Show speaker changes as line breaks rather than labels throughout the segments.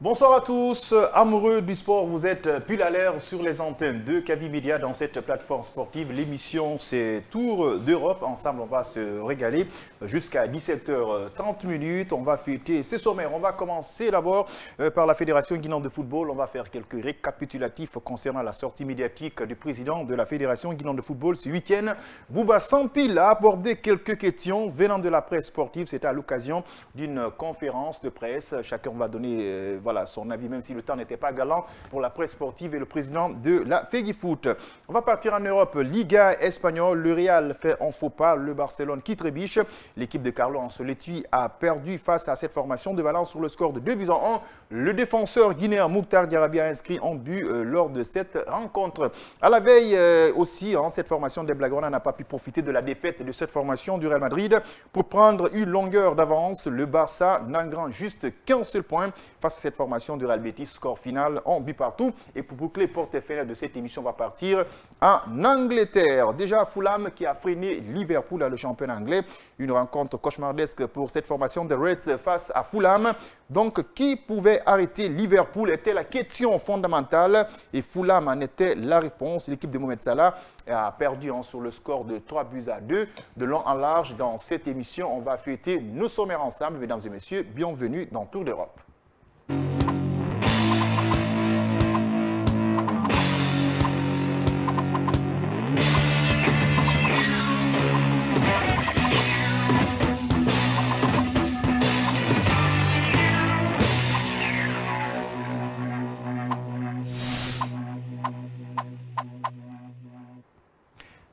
Bonsoir à tous, amoureux du sport, vous êtes pile à l'air sur les antennes de Kavi Media dans cette plateforme sportive. L'émission c'est Tour d'Europe, ensemble on va se régaler jusqu'à 17h30. On va fêter ces sommaires. On va commencer d'abord par la Fédération guinéenne de football. On va faire quelques récapitulatifs concernant la sortie médiatique du président de la Fédération guinéenne de football ce week-end. Bouba Sampil a abordé quelques questions venant de la presse sportive. C'était à l'occasion d'une conférence de presse. Chacun va donner son avis, même si le temps n'était pas galant pour la presse sportive et le président de la FEGIFOOT. On va partir en Europe. Liga espagnole, le Real fait un faux pas, le Barcelone qui trébiche. L'équipe de Carlo Ancelotti a perdu face à cette formation de Valence sur le score de 2-1. Le défenseur guinéen Mouktar Diarabi a inscrit un but lors de cette rencontre. À la veille aussi, cette formation des Blaugrana n'a pas pu profiter de la défaite de cette formation du Real Madrid pour prendre une longueur d'avance. Le Barça n'engrange juste qu'un seul point face à cette formation du Real Betis. Score final en but partout. Et pour boucler porte-fenêtre de cette émission, on va partir en Angleterre. Déjà, Fulham qui a freiné Liverpool, le championnat anglais. Une rencontre cauchemardesque pour cette formation des Reds face à Fulham. Donc, qui pouvait arrêter Liverpool était la question fondamentale et Fulham en était la réponse. L'équipe de Mohamed Salah a perdu sur le score de 3-2. De long en large, dans cette émission, on va fêter nos sommaires ensemble. Mesdames et messieurs, bienvenue dans Tour d'Europe.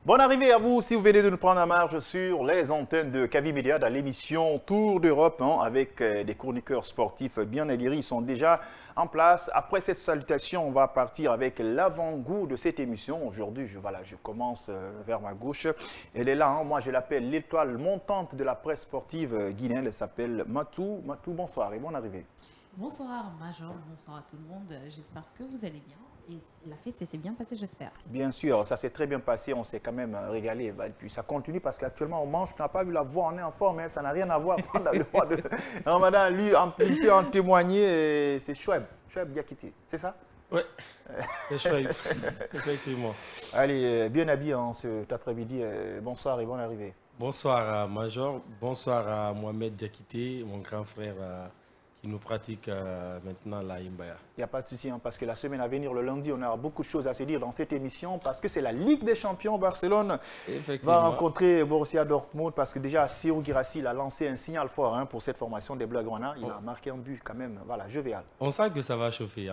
Bonne arrivée à vous si vous venez de nous prendre en marge sur les antennes de Kavi Media dans l'émission Tour d'Europe avec des chroniqueurs sportifs bien aguerris. Ils sont déjà en place. Après cette salutation, on va partir avec l'avant-goût de cette émission. Aujourd'hui, je commence vers ma gauche. Elle est là, moi je l'appelle l'étoile montante de la presse sportive guinéenne. Elle s'appelle Matou. Matou, bonsoir et bonne arrivée.
Bonsoir Major, bonsoir à tout le monde. J'espère que vous allez bien. Et la fête, s'est bien passée, j'espère. Bien
sûr, ça s'est très bien passé. On s'est quand même régalé. Et puis ça continue parce qu'actuellement, on mange. Tu n'as pas vu la voix, on est en forme. Hein, ça n'a rien à voir pendant le mois de Ramadan. Lui, il peut en témoigner. C'est Choueb Diakité. C'est ça?
Oui, c'est Choueb. Effectivement.
Allez, bien habillé cet après-midi. Bonsoir et bonne arrivée.
Bonsoir à Major. Bonsoir à Mohamed Diakité, mon grand frère qui nous pratique maintenant la Imbaya.
Il n'y a pas de souci, parce que la semaine à venir, le lundi, on aura beaucoup de choses à se dire dans cette émission, parce que c'est la Ligue des Champions. Barcelone va rencontrer Borussia Dortmund, parce que déjà, Serhou Guirassy a lancé un signal fort pour cette formation des Blaugrana. Il a marqué un but quand même, jovial.
On sent que ça va chauffer.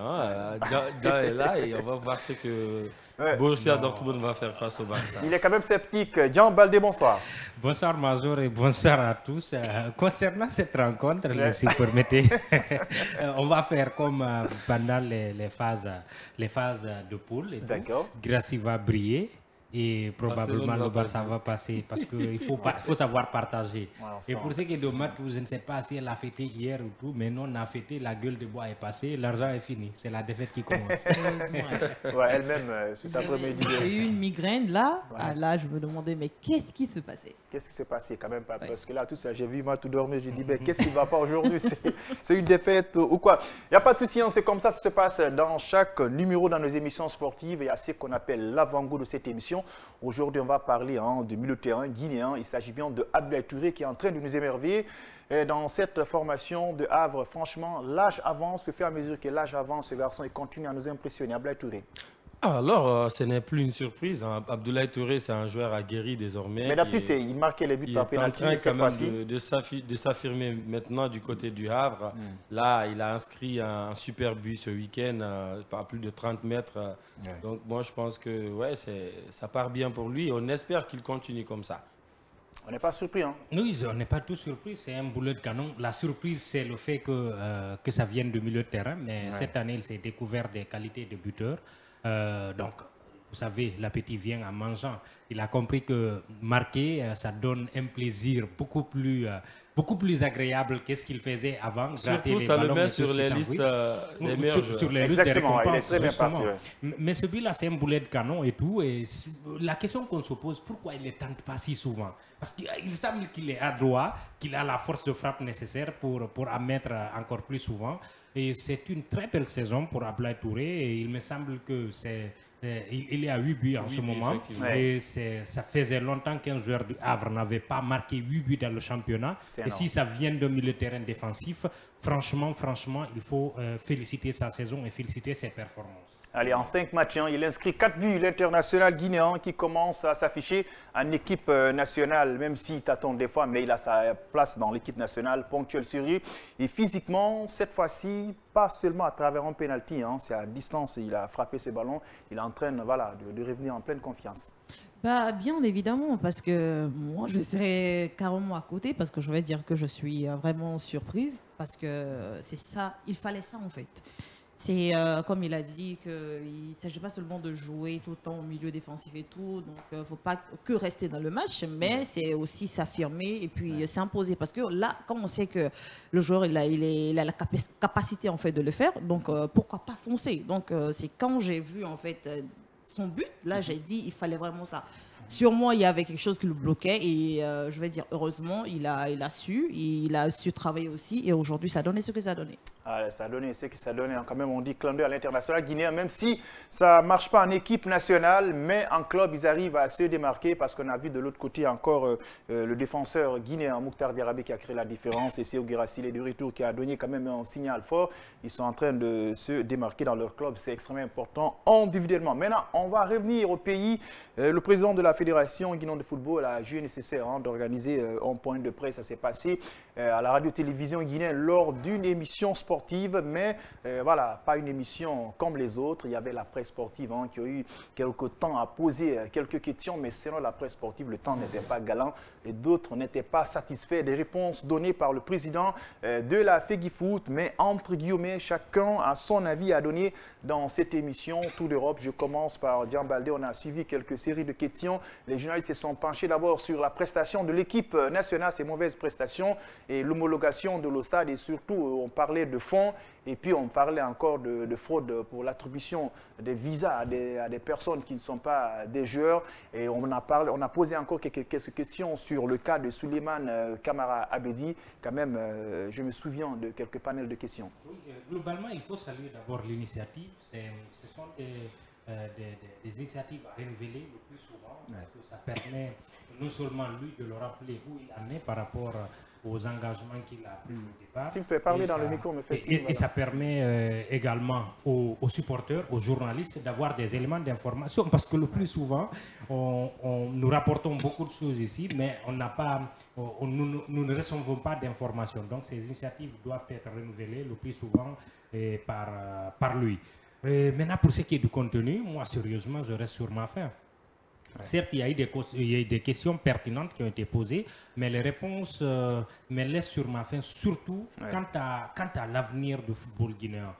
Dia est là et on va voir ce que Borussia Dortmund va faire face au Barça.
Il est quand même sceptique. Jean Baldé, bonsoir.
Bonsoir Mazur et bonsoir à tous. Concernant cette rencontre, si vous permettez, on va faire comme pendant les phases de poule.
D'accord.
Guirassy va briller et probablement le Barça va passer parce qu'il faut savoir partager. Et pour ce qui est de Matou, je ne sais pas si elle a fêté hier ou tout, mais nous on a fêté, la gueule de bois est passée, l'argent est fini. C'est la défaite qui commence.
Elle-même, cet après-midi.
J'ai eu une migraine là. Là, je me demandais, mais qu'est-ce qui se passait?
Qu'est-ce qui s'est passé quand même pas? Parce que là, tout ça, j'ai vu Matou dormir, j'ai dit, qu'est-ce qui ne va pas aujourd'hui? C'est une défaite ou quoi? Il n'y a pas de souci, c'est comme ça se passe dans chaque numéro dans nos émissions sportives. Il y a ce qu'on appelle l'avant-goût de cette émission. Aujourd'hui, on va parler de milieu de terrain guinéen. Il s'agit bien de Abdoulaye Touré qui est en train de nous émerveiller. Et dans cette formation de Havre, franchement, l'âge avance. Au fur et à mesure que l'âge avance, ce garçon il continue à nous impressionner. Abdoulaye Touré.
Alors, ce n'est plus une surprise. Abdoulaye Touré, c'est un joueur aguerri désormais.
Mais d'après, il marquait les buts par pénalty.
Il est en train quand même de s'affirmer maintenant du côté du Havre. Là, il a inscrit un super but ce week-end, par plus de 30 mètres. Donc, moi, je pense que ça part bien pour lui. On espère qu'il continue comme ça.
On n'est pas surpris,
Oui, on n'est pas tout surpris. C'est un boulet de canon. La surprise, c'est le fait que ça vienne du milieu de terrain. Mais cette année, il s'est découvert des qualités de buteur. Donc, Vous savez, l'appétit vient en mangeant. Il a compris que marquer, ça donne un plaisir beaucoup plus agréable que ce qu'il faisait avant.
Surtout, ça le met sur les listes des meilleurs joueurs.
Sur les listes des récompenses, justement. Mais ce but-là, c'est un boulet de canon et tout. Et la question qu'on se pose, pourquoi il ne tente pas si souvent? Parce qu'il semble qu'il est adroit, qu'il a la force de frappe nécessaire pour en mettre encore plus souvent. Et c'est une très belle saison pour Ablaye Touré. Et il me semble que il est à 8 buts en ce moment. Et ça faisait longtemps qu'un joueur du Havre n'avait pas marqué 8 buts dans le championnat. Et si ça vient d'un milieu de terrain défensif, franchement, il faut féliciter sa saison et féliciter ses performances.
Allez, en 5 matchs, il inscrit 4 buts, l'international guinéen qui commence à s'afficher en équipe nationale, même s'il t'attend des fois, mais il a sa place dans l'équipe nationale, ponctuel sur lui. Et physiquement, cette fois-ci, pas seulement à travers un pénalty, c'est à distance, il a frappé ce ballon, il est en train de revenir en pleine confiance.
Bah, bien évidemment, parce que moi, je serais carrément à côté, parce que je vais dire que je suis vraiment surprise, parce que c'est ça, il fallait ça en fait. C'est comme il a dit qu'il ne s'agit pas seulement de jouer tout le temps au milieu défensif et tout, donc il ne faut pas que rester dans le match, mais c'est aussi s'affirmer et puis s'imposer. Parce que là, quand on sait que le joueur il a la capacité en fait de le faire, donc pourquoi pas foncer? Donc c'est quand j'ai vu en fait son but, là j'ai dit il fallait vraiment ça. Sur moi, il y avait quelque chose qui le bloquait et je vais dire heureusement, il a su travailler aussi et aujourd'hui ça a donné ce que ça a donné.
Ah, ça a donné ce que ça a donné. Quand même, on dit clin d'œil à l'international guinéen, même si ça ne marche pas en équipe nationale, mais en club, ils arrivent à se démarquer parce qu'on a vu de l'autre côté encore le défenseur guinéen Mouktar Diarabé qui a créé la différence et c'est Oguerasile de retour qui a donné quand même un signal fort. Ils sont en train de se démarquer dans leur club, c'est extrêmement important individuellement. Maintenant, on va revenir au pays. Le président de la Fédération guinéenne de football a jugé nécessaire d'organiser un point de presse. Ça s'est passé à la radio-télévision guinéenne lors d'une émission sportive, mais voilà, pas une émission comme les autres. Il y avait la presse sportive qui a eu quelques temps à poser quelques questions, mais selon la presse sportive, le temps n'était pas galant et d'autres n'étaient pas satisfaits des réponses données par le président de la FEGIFOOT. Mais entre guillemets, chacun a son avis à donner dans cette émission Tour d'Europe. Je commence par Dian Baldé. On a suivi quelques séries de questions. Les journalistes se sont penchés d'abord sur la prestation de l'équipe nationale, ses mauvaises prestations et l'homologation de l'Ostade et surtout on parlait de fonds et puis on parlait encore de fraude pour l'attribution des visas à des personnes qui ne sont pas des joueurs et on a posé encore quelques questions sur le cas de Souleymane Kamara Abedi. Quand même, je me souviens de quelques panels de questions.
Oui, globalement, il faut saluer d'abord l'initiative. Ce sont des initiatives à révéler le plus souvent parce que ça permet non seulement lui de le rappeler où il en est par rapport aux engagements qu'il a pris au départ.
Si vous pouvez parler dans le micro, me fait
et ça permet également aux supporters, aux journalistes d'avoir des éléments d'information parce que le plus souvent, nous rapportons beaucoup de choses ici, mais nous ne recevons pas d'informations. Donc ces initiatives doivent être renouvelées le plus souvent par lui. Maintenant, pour ce qui est du contenu, moi, sérieusement, je reste sur ma faim. Certes, il y a eu des questions pertinentes qui ont été posées, mais les réponses me laissent sur ma faim, surtout quant à l'avenir du football guinéen.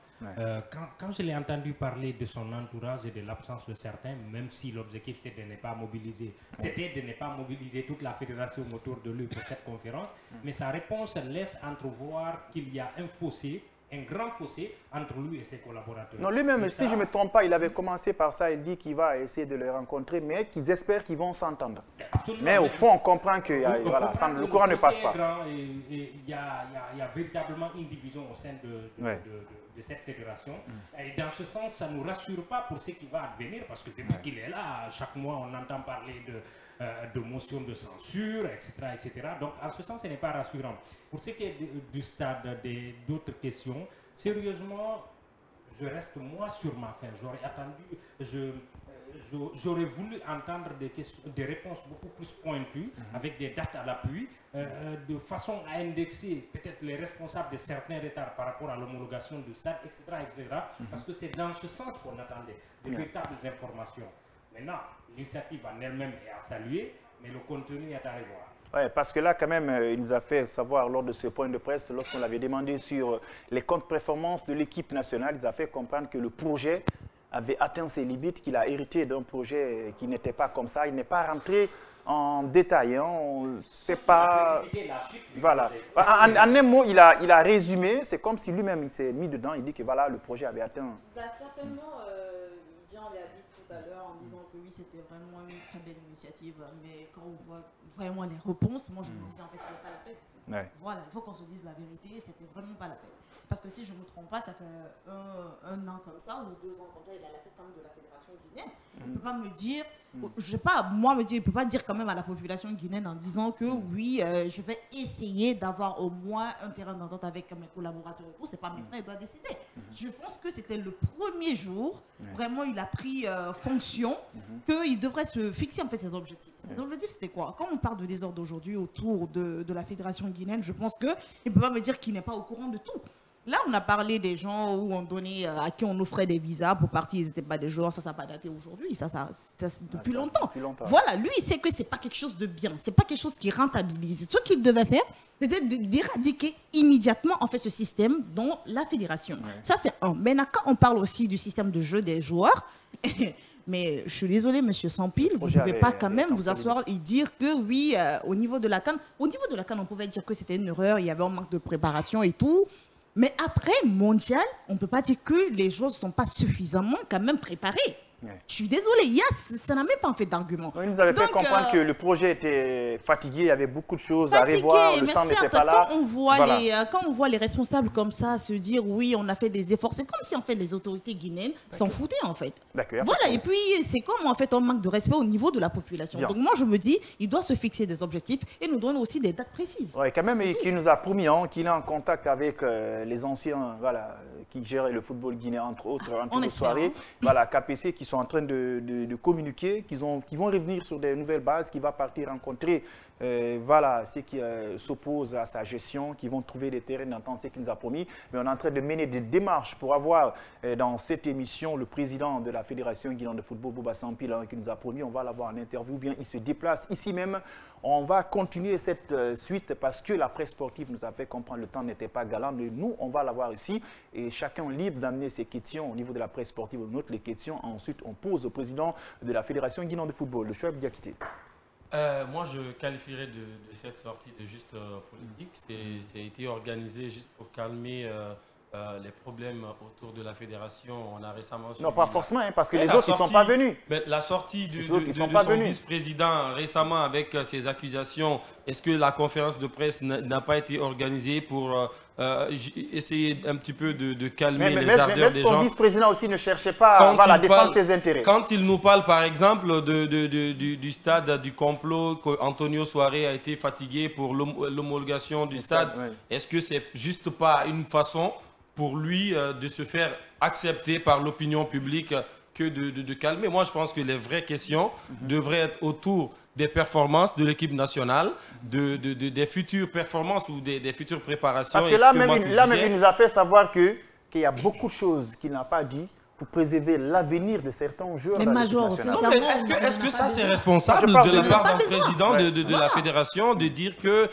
Quand je l'ai entendu parler de son entourage et de l'absence de certains, même si l'objectif c'était de ne pas mobiliser, toute la fédération autour de lui pour cette conférence, mais sa réponse laisse entrevoir qu'il y a un grand fossé entre lui et ses collaborateurs.
Non, lui-même, si je ne me trompe pas, il avait commencé par ça, il dit qu'il va essayer de les rencontrer, mais qu'ils espèrent qu'ils vont s'entendre. Mais au fond, on comprend que le courant ne passe pas.
Il y a véritablement une division au sein de cette fédération. Et dans ce sens, ça ne nous rassure pas pour ce qui va advenir, parce que depuis qu'il est là, chaque mois, on entend parler de motions de censure, etc., etc. Donc, en ce sens, ce n'est pas rassurant. Pour ce qui est du stade d'autres questions, sérieusement, je reste moi sur ma faim. J'aurais attendu, j'aurais voulu entendre des réponses beaucoup plus pointues, avec des dates à l'appui, de façon à indexer peut-être les responsables de certains retards par rapport à l'homologation du stade, etc., etc. Parce que c'est dans ce sens qu'on attendait de véritables informations. Maintenant, l'initiative en elle-même est à saluer, mais le contenu est à revoir.
Oui, parce que là, quand même, il nous a fait savoir lors de ce point de presse, lorsqu'on l'avait demandé sur les comptes performances de l'équipe nationale, il a fait comprendre que le projet avait atteint ses limites, qu'il a hérité d'un projet qui n'était pas comme ça. Il n'est pas rentré en détail. Hein. C'est pas... Voilà. En un mot, il a résumé. C'est comme si lui-même il s'est mis dedans. Il dit que voilà, le projet avait atteint.
Certainement, Jean l'a dit tout à l'heure en disant que oui, c'était vraiment une très belle initiative. Mais quand on voit vraiment les réponses, moi je me disais en fait, ce n'est pas la peine.
Ouais.
Voilà, il faut qu'on se dise la vérité, c'était vraiment pas la peine. Parce que si je ne me trompe pas, ça fait un an comme ça, ou 2 ans comme ça, il a la tête quand même de la Fédération guinéenne. Il ne peut pas me dire, je sais pas, moi me dire, il ne peut pas dire quand même à la population guinéenne en disant que oui, je vais essayer d'avoir au moins un terrain d'entente avec mes collaborateurs et tout. C'est pas maintenant, il doit décider. Je pense que c'était le premier jour, vraiment il a pris fonction, qu'il devrait se fixer en fait ses objectifs. Ses objectifs c'était quoi? Quand on parle de désordre aujourd'hui autour de la Fédération guinéenne, je pense qu'il ne peut pas me dire qu'il n'est pas au courant de tout. Là, on a parlé des gens où on donnait, à qui on offrait des visas pour partir, ils n'étaient pas des joueurs, ça n'a pas daté aujourd'hui, ça depuis longtemps. Voilà, lui, il sait que ce n'est pas quelque chose de bien, ce n'est pas quelque chose qui rentabilise. Ce qu'il devait faire, c'était d'éradiquer immédiatement en fait, ce système dans la fédération. Ouais. Ça, c'est un. Maintenant, quand on parle aussi du système de jeu des joueurs, mais je suis désolé, monsieur Sampil, vous ne pouvez pas quand même vous asseoir et dire que oui, au niveau de la CAN, on pouvait dire que c'était une erreur, il y avait un manque de préparation et tout. Mais après, mondial, on ne peut pas dire que les choses ne sont pas suffisamment quand même préparées. Ouais. Je suis désolée, ça n'a même pas en fait d'argument.
Il nous avait fait comprendre que le projet était fatigué, il y avait beaucoup de choses à revoir, le temps n'était pas là.
Quand on voit les responsables comme ça se dire oui, on a fait des efforts, c'est comme si en fait les autorités guinéennes s'en foutaient en fait. Voilà, et puis c'est comme en fait on manque de respect au niveau de la population. Bien. Donc moi je me dis, il doit se fixer des objectifs et nous donner aussi des dates précises.
Oui, quand même, qui nous a promis qu'il est en contact avec les anciens qui géraient le football guinéen, entre autres, en soirée, KPC, qui sont en train de communiquer, qui vont revenir sur des nouvelles bases, qui va partir rencontrer ceux qui s'opposent à sa gestion, qui vont trouver des terrains d'entente, ce qu'il nous a promis. Mais on est en train de mener des démarches pour avoir dans cette émission le président de la Fédération guinéenne de football, Bouba Sampil, qui nous a promis, on va l'avoir en interview, bien il se déplace ici même. On va continuer cette suite parce que la presse sportive nous a fait comprendre que le temps n'était pas galant. Mais nous, on va l'avoir ici et chacun libre d'amener ses questions au niveau de la presse sportive. On note les questions. Ensuite, on pose au président de la Fédération guinéenne de football, le Choueb Diakité.
Moi, je qualifierais de cette sortie de juste politique. C'est été organisé juste pour calmer les problèmes autour de la fédération. On a récemment...
Non, pas forcément, parce que les autres, ils ne sont pas venus.
La sortie de son vice-président récemment avec ses accusations, est-ce que la conférence de presse n'a pas été organisée pour essayer un petit peu de calmer les ardeurs des gens?
Son vice-président aussi ne cherchait pas à défendre ses intérêts.
Quand il nous parle, par exemple, du stade, du complot, qu'Antonio Soiré a été fatigué pour l'homologation du stade, est-ce que c'est juste pas une façon pour lui de se faire accepter par l'opinion publique que de calmer? Moi, je pense que les vraies questions devraient être autour des performances de l'équipe nationale, des futures performances ou des futures préparations.
Parce que là même, il nous a fait savoir qu'il y a beaucoup de choses qu'il n'a pas dit pour préserver l'avenir de certains joueurs.
Mais Major, sincèrement,
est-ce que ça c'est responsable de la part d'un président de la fédération de dire que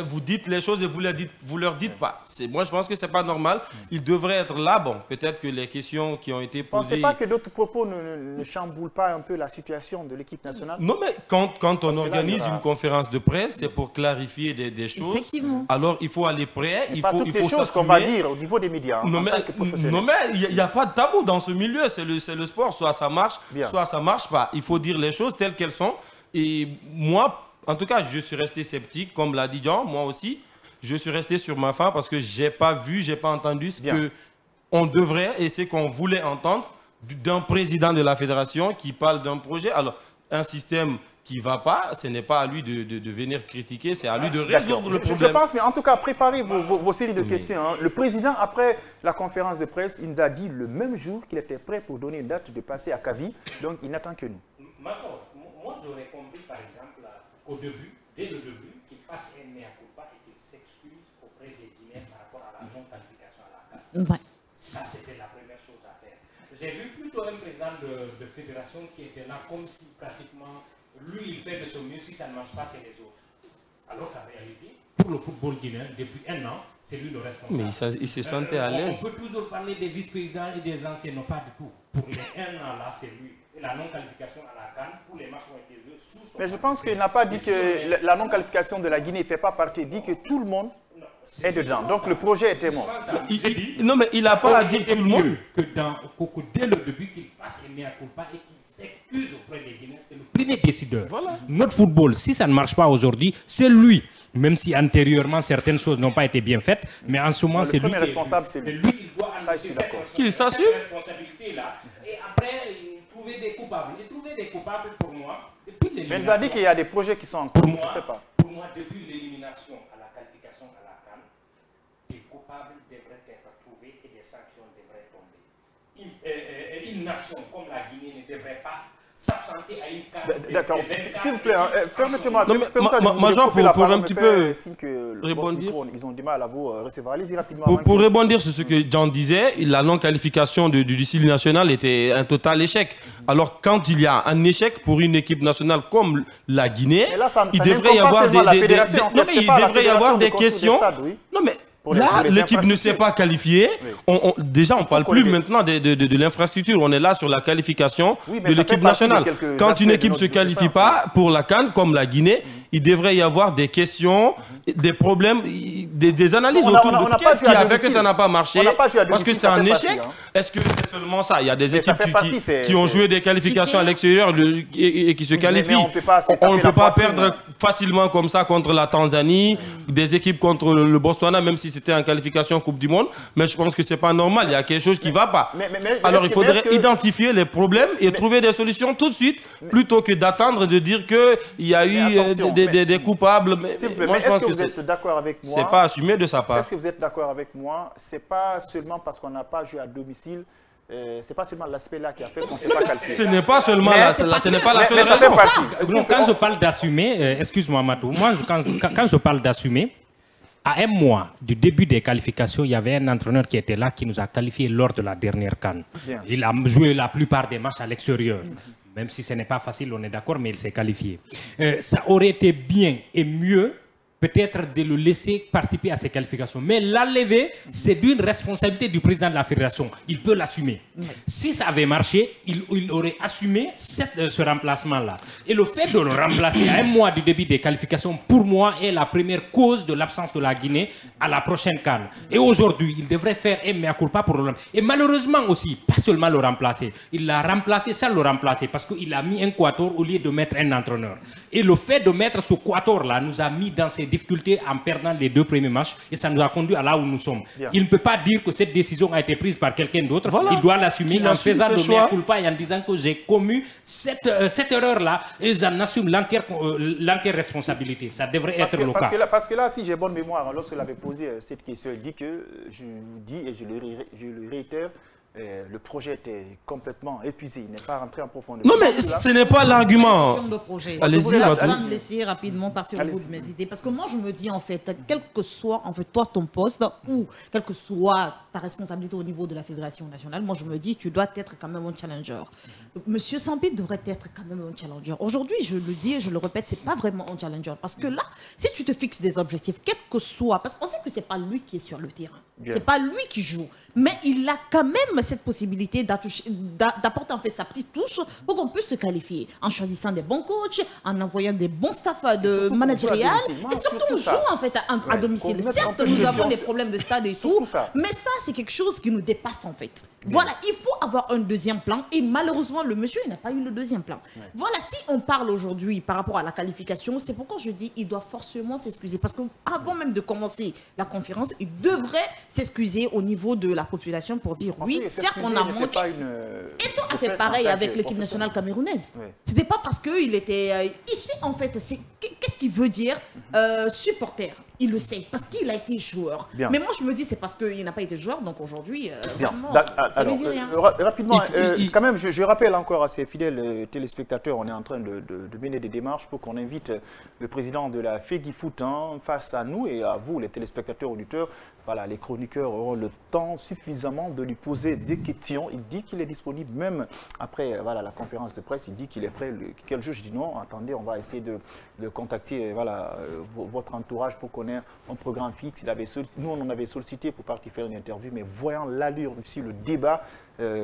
vous dites les choses et vous leur dites pas? Moi je pense que c'est pas normal. Il devrait être là. Bon, peut-être que les questions qui ont été posées...
Vous ne pensez pas que d'autres propos ne chamboulent pas un peu la situation de l'équipe nationale?
Non, mais quand on organise une conférence de presse, c'est pour clarifier des choses.
Effectivement.
Alors il faut aller près, il faut
s'assumer. Qu'on va dire au niveau des médias.
Non, mais il n'y a pas de tabou dans ce milieu, c'est le sport, soit ça marche, soit ça marche pas. Il faut dire les choses telles qu'elles sont. Et moi, en tout cas, je suis resté sceptique, comme l'a dit Jean, moi aussi. Je suis resté sur ma faim parce que j'ai pas vu, j'ai pas entendu ce qu'on devrait et ce qu'on voulait entendre d'un président de la fédération qui parle d'un projet. Alors, un système qui ne va pas, ce n'est pas à lui de venir critiquer, c'est à lui de résoudre le problème.
Je pense, mais en tout cas, préparez vos séries de questions. Hein. Le président, après la conférence de presse, il nous a dit le même jour qu'il était prêt pour donner une date de passer à Kavi, donc il n'attend que nous.
Moi, j'aurais compris, par exemple, au début, dès le début, qu'il fasse un mea culpa et qu'il s'excuse auprès des Guinéens par rapport à la non-qualification à la CAN. Ça, c'était la première chose à faire. J'ai vu plutôt un président de fédération qui était là comme si pratiquement... Lui, il fait de son mieux, si ça ne marche pas, c'est les autres. Alors qu'en réalité, pour le football guinéen, depuis un an, c'est lui le responsable.
Mais il se sentait à l'aise.
On peut toujours parler des vice-présidents et des anciens, non pas du tout. pour les 1 an là, c'est lui. Et la non-qualification à la CAN, pour les matchs ont été joués sous son.
Mais je pense qu'il n'a pas dit que la non-qualification de la Guinée ne fait pas partie. Il dit que tout le monde est dedans. Donc le projet était mort.
Non, mais il n'a pas dit tout le monde.
Que dès le début, qu'il fasse un mea culpa et qu'il s'excuse auprès des Guinéens, c'est le premier décideur. Voilà. Notre football, si ça ne marche pas aujourd'hui, c'est lui. Même si antérieurement certaines choses n'ont pas été bien faites, mais en ce moment c'est lui.
Responsable, c'est
lui. Lui, il doit annoncer cette responsabilité-là. Et après, trouver des coupables. Et trouver des coupables pour moi.
Mais il a dit qu'il y a des projets qui sont en cours, je ne sais pas.
Pour moi, depuis l'élimination à la qualification à la CAN, des coupables devraient être trouvés et des sanctions devraient tomber. Une nation comme la Guinée ne devrait pas s'absenter à une CAN.
D'accord, s'il vous plaît, permettez-moi.
Major, pour un petit peu
rebondir. Ils ont du mal à vous recevoir. Allez-y rapidement.
Pour rebondir sur ce que Jean disait, la non-qualification du CIL national était un total échec. Alors, quand il y a un échec pour une équipe nationale comme la Guinée, il devrait y avoir des questions. Non, mais là, l'équipe ne s'est pas qualifiée. Déjà, on ne parle plus maintenant de l'infrastructure. On est là sur la qualification de l'équipe nationale. Quand une équipe ne se qualifie pas pour la CAN, comme la Guinée, il devrait y avoir des questions, des problèmes, des analyses autour de qu'est-ce qui a fait que ça n'a pas marché. Parce que c'est un échec. Est-ce que c'est seulement ça? Il y a des équipes qui ont joué des qualifications à l'extérieur et qui se qualifient. On ne peut pas perdre facilement comme ça contre la Tanzanie, des équipes contre le Botswana, même si c'était en qualification Coupe du Monde. Mais je pense que ce n'est pas normal. Il y a quelque chose qui ne va pas. Alors il faudrait identifier les problèmes et trouver des solutions tout de suite, plutôt que d'attendre de dire qu'il y a eu des coupables.
Moi, je pense que vous êtes d'accord avec moi.
C'est pas assumé de sa part.
Est-ce que vous êtes d'accord avec moi? C'est pas seulement parce qu'on n'a pas joué à domicile. C'est pas seulement l'aspect là qui a fait qu'on ne s'est pas qualifié.
Ce n'est pas seulement la seule raison.
Quand je parle d'assumer, excuse-moi Matou, moi quand je parle d'assumer, à un mois du début des qualifications, il y avait un entraîneur qui était là, qui nous a qualifiés lors de la dernière CAN. Il a joué la plupart des matchs à l'extérieur. Même si ce n'est pas facile, on est d'accord, mais il s'est qualifié. Ça aurait été bien et mieux, peut-être, de le laisser participer à ces qualifications. Mais l'enlever, c'est d'une responsabilité du président de la fédération. Il peut l'assumer. Si ça avait marché, il aurait assumé ce remplacement-là. Et le fait de le remplacer à un mois du début des qualifications, pour moi, est la première cause de l'absence de la Guinée à la prochaine CAN. Et aujourd'hui, il devrait faire un mea culpa pour le remplacer. Et malheureusement aussi, pas seulement le remplacer, il l'a remplacé sans le remplacer, parce qu'il a mis un quator au lieu de mettre un entraîneur. Et le fait de mettre ce quator-là nous a mis dans ces difficultés en perdant les 2 premiers matchs, et ça nous a conduit à là où nous sommes. Il ne peut pas dire que cette décision a été prise par quelqu'un d'autre. Voilà. Il doit l'assumer en faisant le mea culpa et en disant que j'ai commis cette erreur-là, et j'en assume l'entière responsabilité. Ça devrait être le cas.
Parce que là, si j'ai bonne mémoire, lorsqu'il avait posé cette question, il dit que, je vous dis et je le réitère, le projet était complètement épuisé, il n'est pas rentré en profondeur.
Non, mais ce n'est pas l'argument.
Allez-y, on va me laisser rapidement partir au bout de mes idées. Parce que moi, je me dis, en fait, quel que soit toi, ton poste, ou quelle que soit ta responsabilité au niveau de la Fédération nationale, moi, je me dis, tu dois être quand même un challenger. Monsieur Sampit devrait être quand même un challenger. Aujourd'hui, je le dis et je le répète, c'est pas vraiment un challenger. Parce que là, si tu te fixes des objectifs, quel que soit, parce qu'on sait que c'est pas lui qui est sur le terrain. C'est pas lui qui joue. Mais il a quand même cette possibilité d'apporter en fait sa petite touche pour qu'on puisse se qualifier en choisissant des bons coachs, en envoyant des bons staffs de managérial et surtout on joue en fait à domicile. Certes, nous avons des problèmes de stade et tout, mais ça c'est quelque chose qui nous dépasse en fait. Voilà, il faut avoir un deuxième plan et malheureusement le monsieur il n'a pas eu le deuxième plan. Voilà, si on parle aujourd'hui par rapport à la qualification, c'est pourquoi je dis il doit forcément s'excuser parce qu'avant même de commencer la conférence, il devrait s'excuser au niveau de la population pour dire oui, certes on a manqué. Eto a fait pareil avec l'équipe nationale camerounaise. C'était pas parce qu'il était ici en fait, qu'est-ce qu'il veut dire supporter? Il le sait, parce qu'il a été joueur. Bien. Mais moi, je me dis, c'est parce qu'il n'a pas été joueur, donc aujourd'hui,
rapidement, quand même, je rappelle encore à ces fidèles téléspectateurs, on est en train de mener des démarches pour qu'on invite le président de la FEGIFOOT face à nous et à vous, les téléspectateurs auditeurs. Voilà, les chroniqueurs auront le temps suffisamment de lui poser des questions. Il dit qu'il est disponible même après la conférence de presse. Il dit qu'il est prêt. Quel jour? Je dis non, attendez, on va essayer de contacter votre entourage pour qu'on donner un programme fixe. Nous, on en avait sollicité pour partir faire une interview, mais voyant l'allure aussi, le débat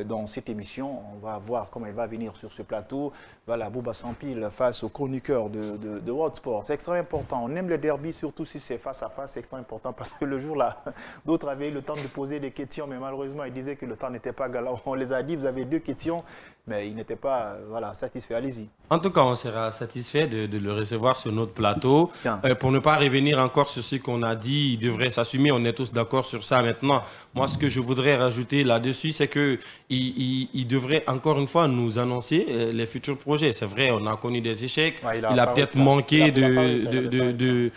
dans cette émission, on va voir comment elle va venir sur ce plateau. Voilà, Bouba Sampil face au chroniqueur de World Sport. C'est extrêmement important. On aime le derby, surtout si c'est face à face. C'est extrêmement important parce que le jour-là, d'autres avaient eu le temps de poser des questions, mais malheureusement, ils disaient que le temps n'était pas galant. On les a dit, vous avez 2 questions, mais ils n'étaient pas satisfaits. Allez-y.
En tout cas, on sera satisfait de le recevoir sur notre plateau. Pour ne pas revenir encore sur ce qu'on a dit, il devrait s'assumer. On est tous d'accord sur ça maintenant. Moi, ce que je voudrais rajouter là-dessus, c'est qu'il devrait encore une fois nous annoncer les futurs projets. C'est vrai, on a connu des échecs. Ouais, il a peut-être manqué de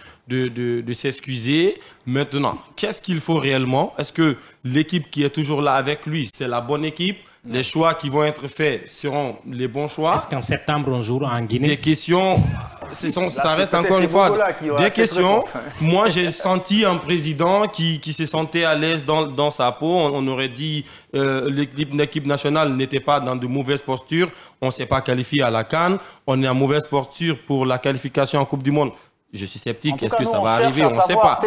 s'excuser. Maintenant, qu'est-ce qu'il faut réellement? Est-ce que l'équipe qui est toujours là avec lui, c'est la bonne équipe? Les choix qui vont être faits seront les bons choix.
Est-ce qu'en septembre, on jouera en Guinée?
Des questions, ça reste encore une fois des questions. Moi, j'ai senti un président qui se sentait à l'aise dans sa peau. On aurait dit l'équipe nationale n'était pas dans de mauvaises postures. On ne s'est pas qualifié à la CAN. On est en mauvaise posture pour la qualification en Coupe du Monde. Je suis sceptique. Est-ce que ça va arriver? On ne sait pas.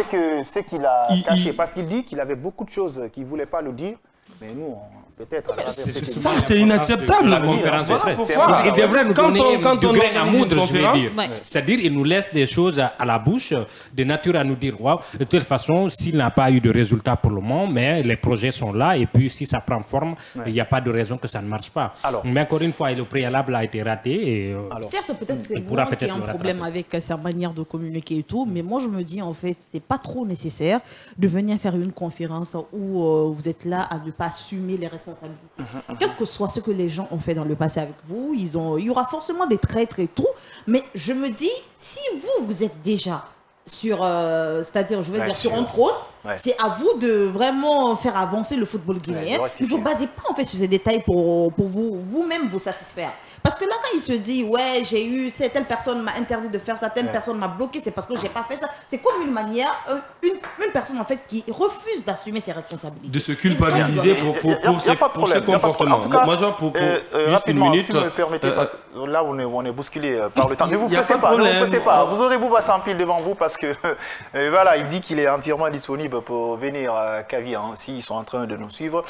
C'est qu'il a caché. Parce qu'il dit qu'il avait beaucoup de choses qu'il ne voulait pas le dire. Mais nous, peut-être...
Ça, c'est inacceptable.
La conférence de presse. Il devrait nous donner du grain à moudre, je vais dire. C'est-à-dire, il nous laisse des choses à la bouche, de nature à nous dire, waouh, de toute façon, s'il n'a pas eu de résultat pour le moment, mais les projets sont là, et puis si ça prend forme, il n'y a pas de raison que ça ne marche pas. Mais encore une fois, le préalable a été raté.
Certes, peut-être c'est moi qui ai un problème avec sa manière de communiquer et tout, mais moi, je me dis, en fait, c'est pas trop nécessaire de venir faire une conférence où vous êtes là à ne pas assumer les responsabilités. Quel que soit ce que les gens ont fait dans le passé avec vous, il y aura forcément des traîtres et tout, mais je me dis, si vous êtes déjà sur, c'est-à-dire, je veux dire, sur un trône, c'est à vous de vraiment faire avancer le football guinéen. Ne vous basez pas en fait sur ces détails pour vous-même vous satisfaire. Parce que là, quand il se dit, ouais, j'ai eu, telle personne m'a interdit de faire ça, telle personne m'a bloqué, c'est parce que j'ai pas fait ça. C'est comme une manière, une personne en fait qui refuse d'assumer ses responsabilités.
De se culpabiliser pour ses comportements. Moi, genre, pour juste une minute.
Si vous me permettez, parce que là, on est bousculé par le temps. Ne vous pressez pas, ne vous pressez pas. Vous aurez Bouba Sampil devant vous parce que, voilà, il dit qu'il est entièrement disponible pour venir à Kavi, hein, s'ils sont en train de nous suivre.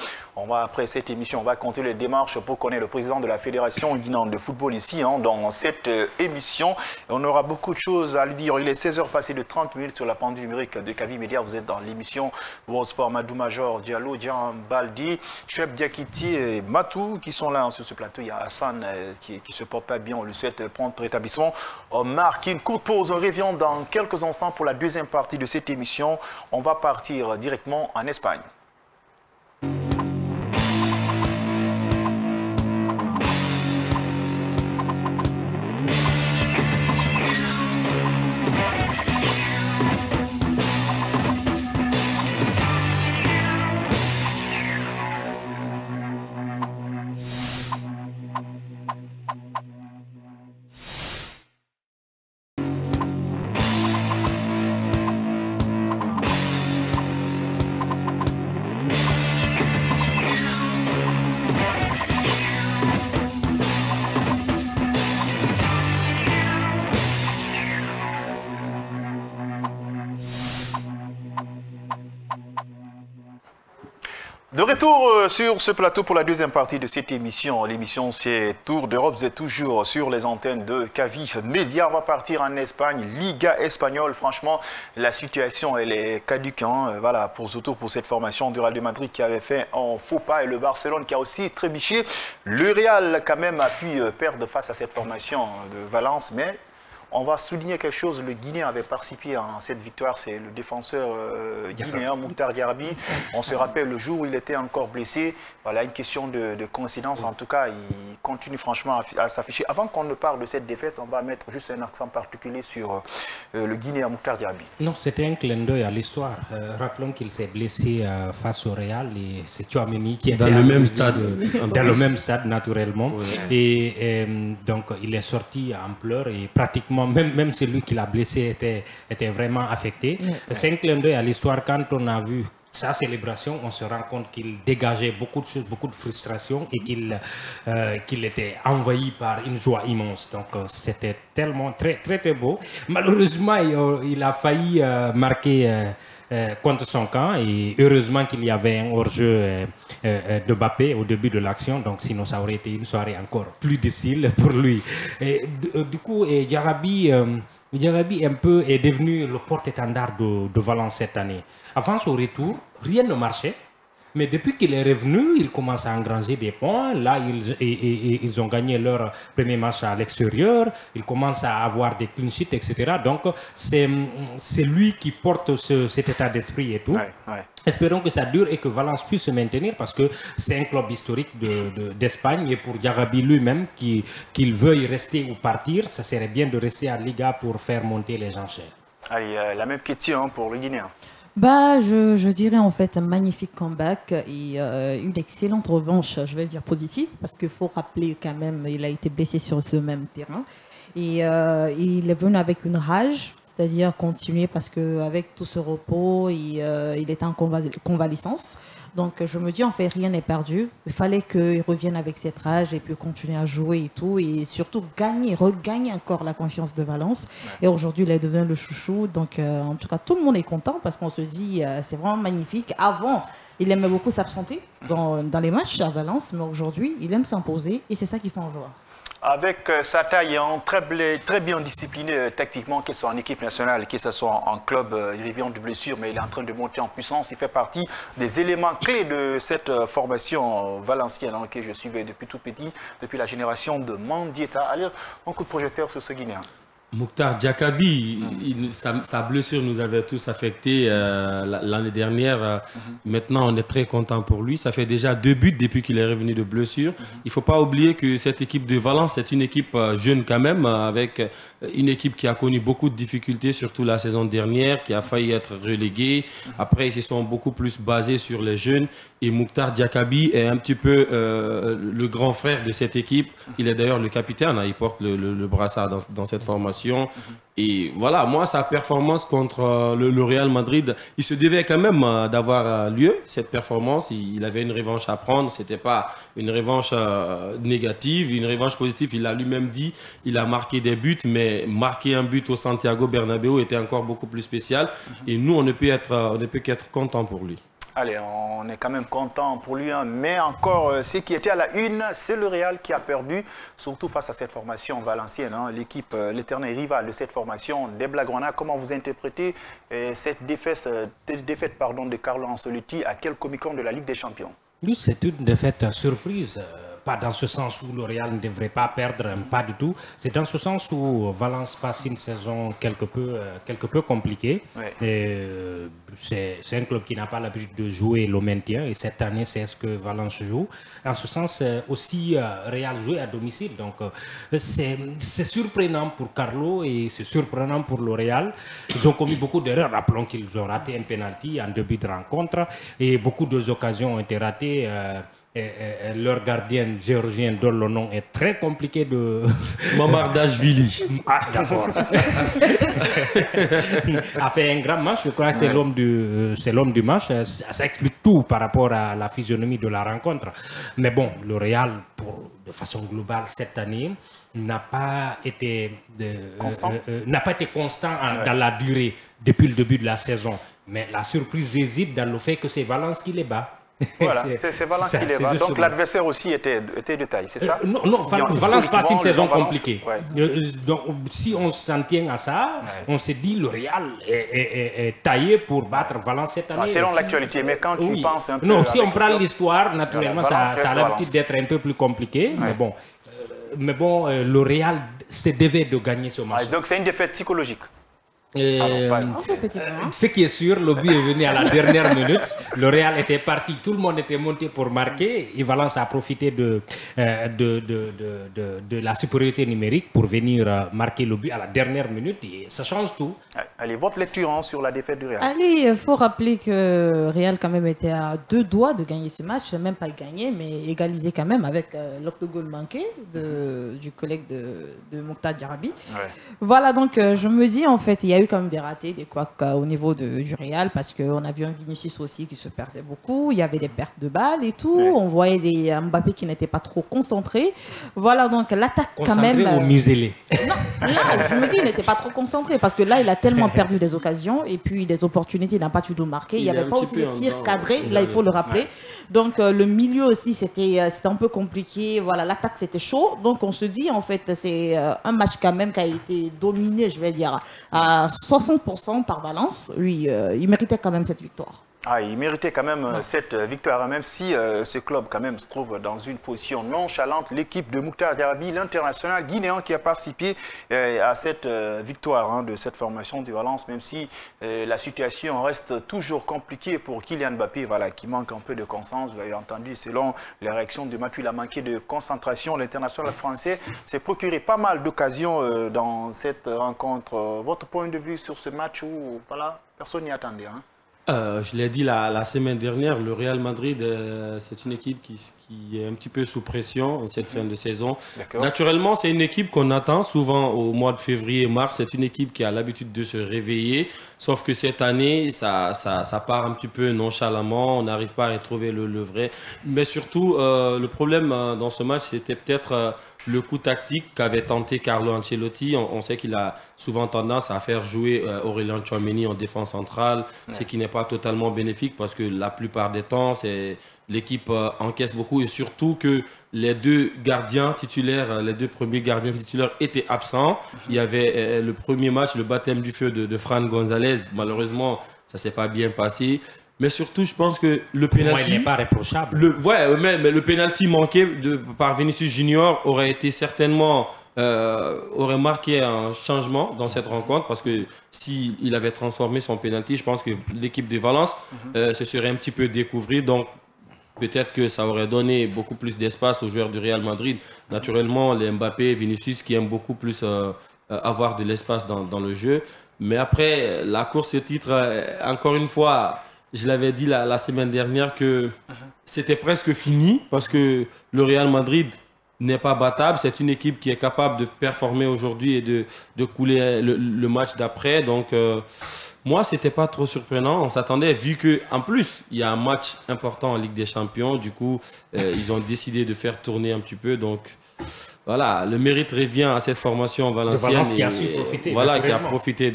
Après cette émission, on va continuer les démarches pour connaître le président de la Fédération guinéenne de football ici, hein, dans cette émission. Et on aura beaucoup de choses à lui dire. Il est 16h passé de 30 minutes sur la pendule numérique de Kavi Média. Vous êtes dans l'émission World Sport. Madou Major, Diallo, Dian Baldi, Choueb Diakiti et Matou qui sont là, hein, sur ce plateau. Il y a Hassan qui se porte pas bien. On lui souhaite prendre rétablissement. On marque une courte pause. On revient dans quelques instants pour la deuxième partie de cette émission. On va partir directement en Espagne. De retour sur ce plateau pour la deuxième partie de cette émission. L'émission, c'est Tour d'Europe. Vous êtes toujours sur les antennes de Kavi Média. On va partir en Espagne, Liga espagnole. Franchement, la situation, elle est caduque. Hein. Voilà, surtout pour cette formation du Real de Madrid qui avait fait un faux pas et le Barcelone qui a aussi trébuché. Le Real, quand même, a pu perdre face à cette formation de Valence, mais... On va souligner quelque chose, le Guinéen avait participé à cette victoire, c'est le défenseur guinéen Mouktar Diarrabi. On se rappelle le jour où il était encore blessé. Voilà, une question de coïncidence. En tout cas, il continue franchement à s'afficher. Avant qu'on ne parle de cette défaite, on va mettre juste un accent particulier sur le Guinéen Mouktar Diarrabi.
Non, c'était un clin d'œil à l'histoire. Rappelons qu'il s'est blessé face au Real et c'est Tchouaméni qui était
dans le même stade.
Dans le même stade, naturellement. Oui. Et donc, il est sorti en pleurs et pratiquement même celui qui l'a blessé était vraiment affecté. C'est un clin d'œil à l'histoire quand on a vu sa célébration, on se rend compte qu'il dégageait beaucoup de choses, beaucoup de frustration et qu'il était envahi par une joie immense. Donc c'était tellement très, très, très beau. Malheureusement, il a failli marquer contre son camp et heureusement qu'il y avait un hors-jeu de Mbappé au début de l'action. Donc sinon, ça aurait été une soirée encore plus difficile pour lui. Et, du coup, Diarabi un peu est devenu le porte-étendard de Valence cette année. Avant son retour, rien ne marchait. Mais depuis qu'il est revenu, il commence à engranger des points. Là, ils ont gagné leur premier match à l'extérieur. Ils commencent à avoir des clean sheets, etc. Donc, c'est lui qui porte cet état d'esprit et tout. Ouais. Espérons que ça dure et que Valence puisse se maintenir parce que c'est un club historique d'Espagne. Et pour Diarabi lui-même, qu'il veuille rester ou partir, ça serait bien de rester en Liga pour faire monter les enchères.
Allez, la même question pour le Guinéen.
Bah, je dirais en fait un magnifique comeback et une excellente revanche, je vais dire positive, parce qu'il faut rappeler quand même, il a été blessé sur ce même terrain. Et il est venu avec une rage, c'est-à-dire continuer parce qu'avec tout ce repos, il était en convalescence. Donc je me dis en fait rien n'est perdu. Il fallait qu'il revienne avec cette rage et puis continuer à jouer et tout. Et surtout regagner encore la confiance de Valence. Et aujourd'hui il est devenu le chouchou. Donc en tout cas tout le monde est content parce qu'on se dit c'est vraiment magnifique. Avant il aimait beaucoup s'absenter dans les matchs à Valence. Mais aujourd'hui il aime s'imposer et c'est ça qui fait en joueur.
Avec sa taille très bien discipliné tactiquement, qu'il soit en équipe nationale, que ce soit en club, il revient de blessure, mais il est en train de monter en puissance. Il fait partie des éléments clés de cette formation valencienne que je suivais depuis tout petit, depuis la génération de Mendieta. Allez, un coup de projecteur sur ce Guinéen.
Mokhtar Diakabi, sa blessure nous avait tous affectés l'année dernière. Maintenant, on est très content pour lui. Ça fait déjà 2 buts depuis qu'il est revenu de blessure. Il ne faut pas oublier que cette équipe de Valence, c'est une équipe jeune quand même, avec une équipe qui a connu beaucoup de difficultés, surtout la saison dernière, qui a failli être reléguée. Après, ils se sont beaucoup plus basés sur les jeunes. Et Mokhtar Diakabi est un petit peu le grand frère de cette équipe. Il est d'ailleurs le capitaine, il porte le brassard dans cette formation. Et voilà, moi, sa performance contre le Real Madrid, il se devait quand même d'avoir lieu, cette performance. Il avait une revanche à prendre. Ce n'était pas une revanche négative, une revanche positive. Il a lui-même dit, il a marqué des buts, mais marquer un but au Santiago Bernabéu était encore beaucoup plus spécial. Et nous, on ne peut qu'être content pour lui.
Allez, on est quand même content pour lui, hein. Mais encore, ce qui était à la une, c'est le Real qui a perdu, surtout face à cette formation valencienne, hein. L'équipe, l'éternel rival de cette formation, des Blaugrana. Comment vous interprétez cette défaite de Carlo Ancelotti à quelques mi-temps de la Ligue des Champions?
Oui, c'est une défaite surprise. Pas dans ce sens où le Real ne devrait pas perdre, pas du tout. C'est dans ce sens où Valence passe une saison quelque peu compliquée. Ouais. C'est un club qui n'a pas l'habitude de jouer le maintien et cette année, c'est ce que Valence joue. En ce sens, aussi Real jouer à domicile. Donc, c'est surprenant pour Carlo et c'est surprenant pour le Real. Ils ont commis beaucoup d'erreurs. Rappelons qu'ils ont raté un penalty en début de rencontre et beaucoup d'occasions ont été ratées. Leur gardien géorgien dont le nom est très compliqué de...
Mamardashvili.
Ah, d'accord. A fait un grand match, je crois que c'est l'homme du match. Ça explique tout par rapport à la physionomie de la rencontre. Mais bon, le Real, de façon globale, cette année, n'a pas été constant dans la durée depuis le début de la saison. Mais la surprise réside dans le fait que c'est Valence qui les bat.
Voilà, c'est Valence qui les bat. Donc l'adversaire aussi était de taille, c'est ça?
Non, Valence passe une saison compliquée. Ouais. Donc si on s'en tient à ça, on s'est dit le Real est taillé pour battre Valence cette année.
Selon l'actualité, mais quand tu penses un peu...
Non, si on prend l'histoire, naturellement, ça a l'habitude d'être un peu plus compliqué. Ouais. Mais bon, le Real se devait de gagner ce match.
Donc c'est une défaite psychologique.
Ce qui est sûr, le but est venu à la dernière minute. Le Real était parti, tout le monde était monté pour marquer et Valence a profité de la supériorité numérique pour venir marquer le but à la dernière minute et ça change tout.
Allez, votre lecture sur la défaite du Real.
Allez, il faut rappeler que Real quand même était à 2 doigts de gagner ce match, même pas gagné, mais égalisé quand même avec l'octogone manqué du collègue de Mokhtar Diarabi. Ouais. Voilà, donc je me dis en fait, il y a eu quand même des ratés, des couacs au niveau du Real, parce qu'on a vu un Vinicius aussi qui se perdait beaucoup. Il y avait des pertes de balles et tout. On voyait des Mbappé qui n'étaient pas trop concentrés. Voilà, donc l'attaque quand même...
Concentré ou muselé?
Non, là, je me dis, il n'était pas trop concentré, parce que là, il a tellement perdu des occasions, et puis des opportunités, il n'a pas du tout marqué. Il n'y avait pas aussi les tirs cadrés, là, il faut le rappeler. Donc, le milieu aussi, c'était un peu compliqué. Voilà, l'attaque, c'était chaud. Donc, on se dit, en fait, c'est un match quand même qui a été dominé, je vais dire, à 60% par Valence. Oui, il méritait quand même cette victoire.
Ah, il méritait quand même cette victoire, même si ce club quand même se trouve dans une position nonchalante. L'équipe de Mouktar Diaby, l'international guinéen qui a participé à cette victoire de cette formation de Valence, même si la situation reste toujours compliquée pour Kylian Mbappé, voilà, qui manque un peu de constance. Vous l'avez entendu, selon les réactions de Mathieu, il a manqué de concentration. L'international français s'est procuré pas mal d'occasions dans cette rencontre. Votre point de vue sur ce match où voilà, personne n'y attendait, hein?
Je l'ai dit la semaine dernière, le Real Madrid, c'est une équipe qui est un petit peu sous pression en cette fin de saison. Naturellement, c'est une équipe qu'on attend souvent au mois de février et mars. C'est une équipe qui a l'habitude de se réveiller. Sauf que cette année, ça part un petit peu nonchalamment. On n'arrive pas à retrouver le vrai. Mais surtout, le problème dans ce match, c'était peut-être... le coup tactique qu'avait tenté Carlo Ancelotti. On sait qu'il a souvent tendance à faire jouer Aurélien Tchouaméni en défense centrale, ce qui n'est pas totalement bénéfique parce que la plupart des temps, l'équipe encaisse beaucoup et surtout que les deux gardiens titulaires, les deux premiers gardiens titulaires étaient absents. Il y avait le premier match, le baptême du feu de Fran González. Malheureusement, ça ne s'est pas bien passé. Mais surtout, je pense que le pénalty...
il n'est pas réprochable.
Mais le pénalty manqué par Vinicius Junior aurait été certainement... aurait marqué un changement dans cette rencontre parce que s'il avait transformé son pénalty, je pense que l'équipe de Valence se serait un petit peu découvrie. Donc, peut-être que ça aurait donné beaucoup plus d'espace aux joueurs du Real Madrid. Naturellement, les Mbappé et Vinicius qui aiment beaucoup plus avoir de l'espace dans le jeu. Mais après, la course au titre, encore une fois... Je l'avais dit la semaine dernière que c'était presque fini parce que le Real Madrid n'est pas battable. C'est une équipe qui est capable de performer aujourd'hui et de couler le match d'après. Donc, moi, ce n'était pas trop surprenant. On s'attendait, vu qu'en plus, il y a un match important en Ligue des Champions. Du coup, ils ont décidé de faire tourner un petit peu. Donc, voilà, le mérite revient à cette formation valencienne.
Valence qui a su profiter.
Voilà, qui a profité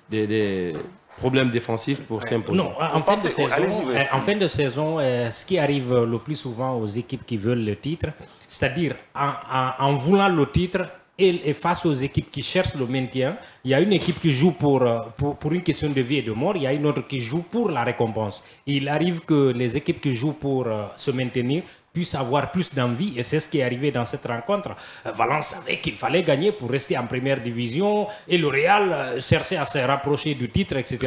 des problème défensif pour s'imposer.
Non, en fin de saison, ce qui arrive le plus souvent aux équipes qui veulent le titre, c'est-à-dire en voulant le titre et face aux équipes qui cherchent le maintien, il y a une équipe qui joue pour une question de vie et de mort, il y a une autre qui joue pour la récompense. Et il arrive que les équipes qui jouent pour se maintenir puissent avoir plus d'envie et c'est ce qui est arrivé dans cette rencontre. Valence savait qu'il fallait gagner pour rester en première division et le Real cherchait à se rapprocher du titre, etc.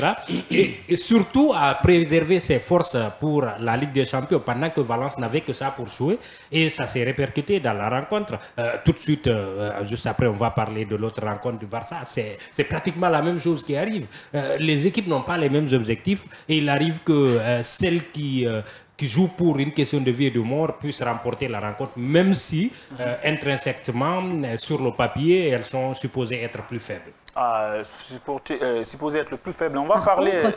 Et surtout à préserver ses forces pour la Ligue des Champions pendant que Valence n'avait que ça pour jouer et ça s'est répercuté dans la rencontre. Tout de suite, juste après, on va parler de l'autre rencontre du Barça. C'est pratiquement la même chose qui arrive. Les équipes n'ont pas les mêmes objectifs et il arrive que celles qui jouent pour une question de vie et de mort puissent remporter la rencontre, même si intrinsèquement, sur le papier, elles sont supposées être plus faibles.
Supposé être le plus faible. On va
Par
parler...
contre,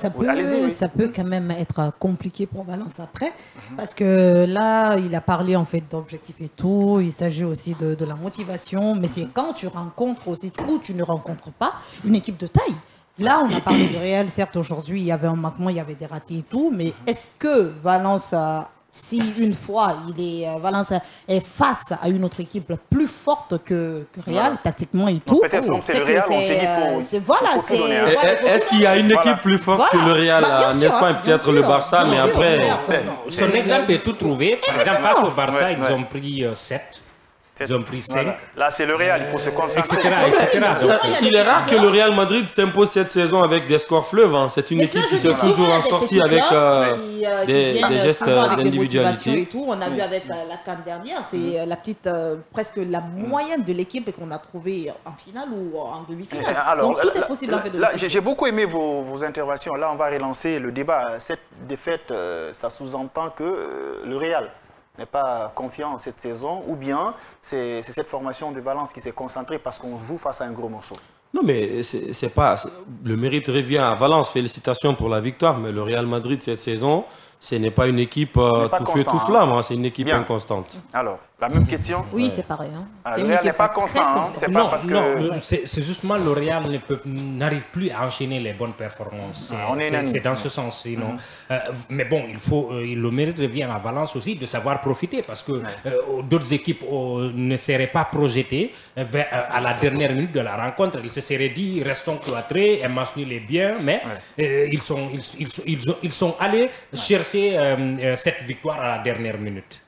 ça peut quand même être compliqué pour Valence après, parce que là, il a parlé en fait d'objectifs et tout, il s'agit aussi de la motivation, mais c'est quand tu rencontres aussi, ou tu ne rencontres pas, une équipe de taille. Là, on a parlé du Real, certes, aujourd'hui, il y avait un manquement, il y avait des ratés et tout, mais est-ce que Valence, si une fois Valence est face à une autre équipe plus forte que Real, tactiquement et tout,
peut-être donc c'est le Real, on s'est dit
est-ce qu'il y a une équipe plus forte que le Real, n'est-ce pas, peut-être le Barça, mais après...
Son exemple est tout trouvé. Par exemple, face au Barça, ils ont pris 7. Ils ont pris 5.
Là, c'est le Real, il faut se concentrer.
Etc. Il est rare que le Real Madrid s'impose cette saison avec des scores fleuves. Hein. C'est une équipe qui s'est toujours en sortie avec des gestes d'individualité.
On a vu avec la CAN dernière, c'est la petite, presque la moyenne de l'équipe qu'on a trouvée en finale ou en demi-finale. Donc tout est possible en fait.
J'ai beaucoup aimé vos interventions. Là, on va relancer le débat. Cette défaite, ça sous-entend que le Real n'est pas confiant en cette saison, ou bien c'est cette formation de Valence qui s'est concentrée parce qu'on joue face à un gros morceau?
Non, mais c'est pas... Le mérite revient à Valence. Félicitations pour la victoire. Mais le Real Madrid, cette saison, ce n'est pas une équipe tout feu, tout flamme. Hein. C'est une équipe inconstante.
Alors, la même question.
Oui, c'est pareil. Hein.
Le Real n'est pas constant. Hein. C'est pas parce que...
Non, c'est justement le Real n'arrive plus à enchaîner les bonnes performances. C'est dans ce sens. Sinon. Mais bon, le mérite revient à Valence aussi de savoir profiter parce que d'autres équipes ne seraient pas projetées à la dernière minute de la rencontre. Ils se seraient dit, restons cloîtrés, un match nul est bien, mais ils sont allés chercher cette victoire à la dernière minute.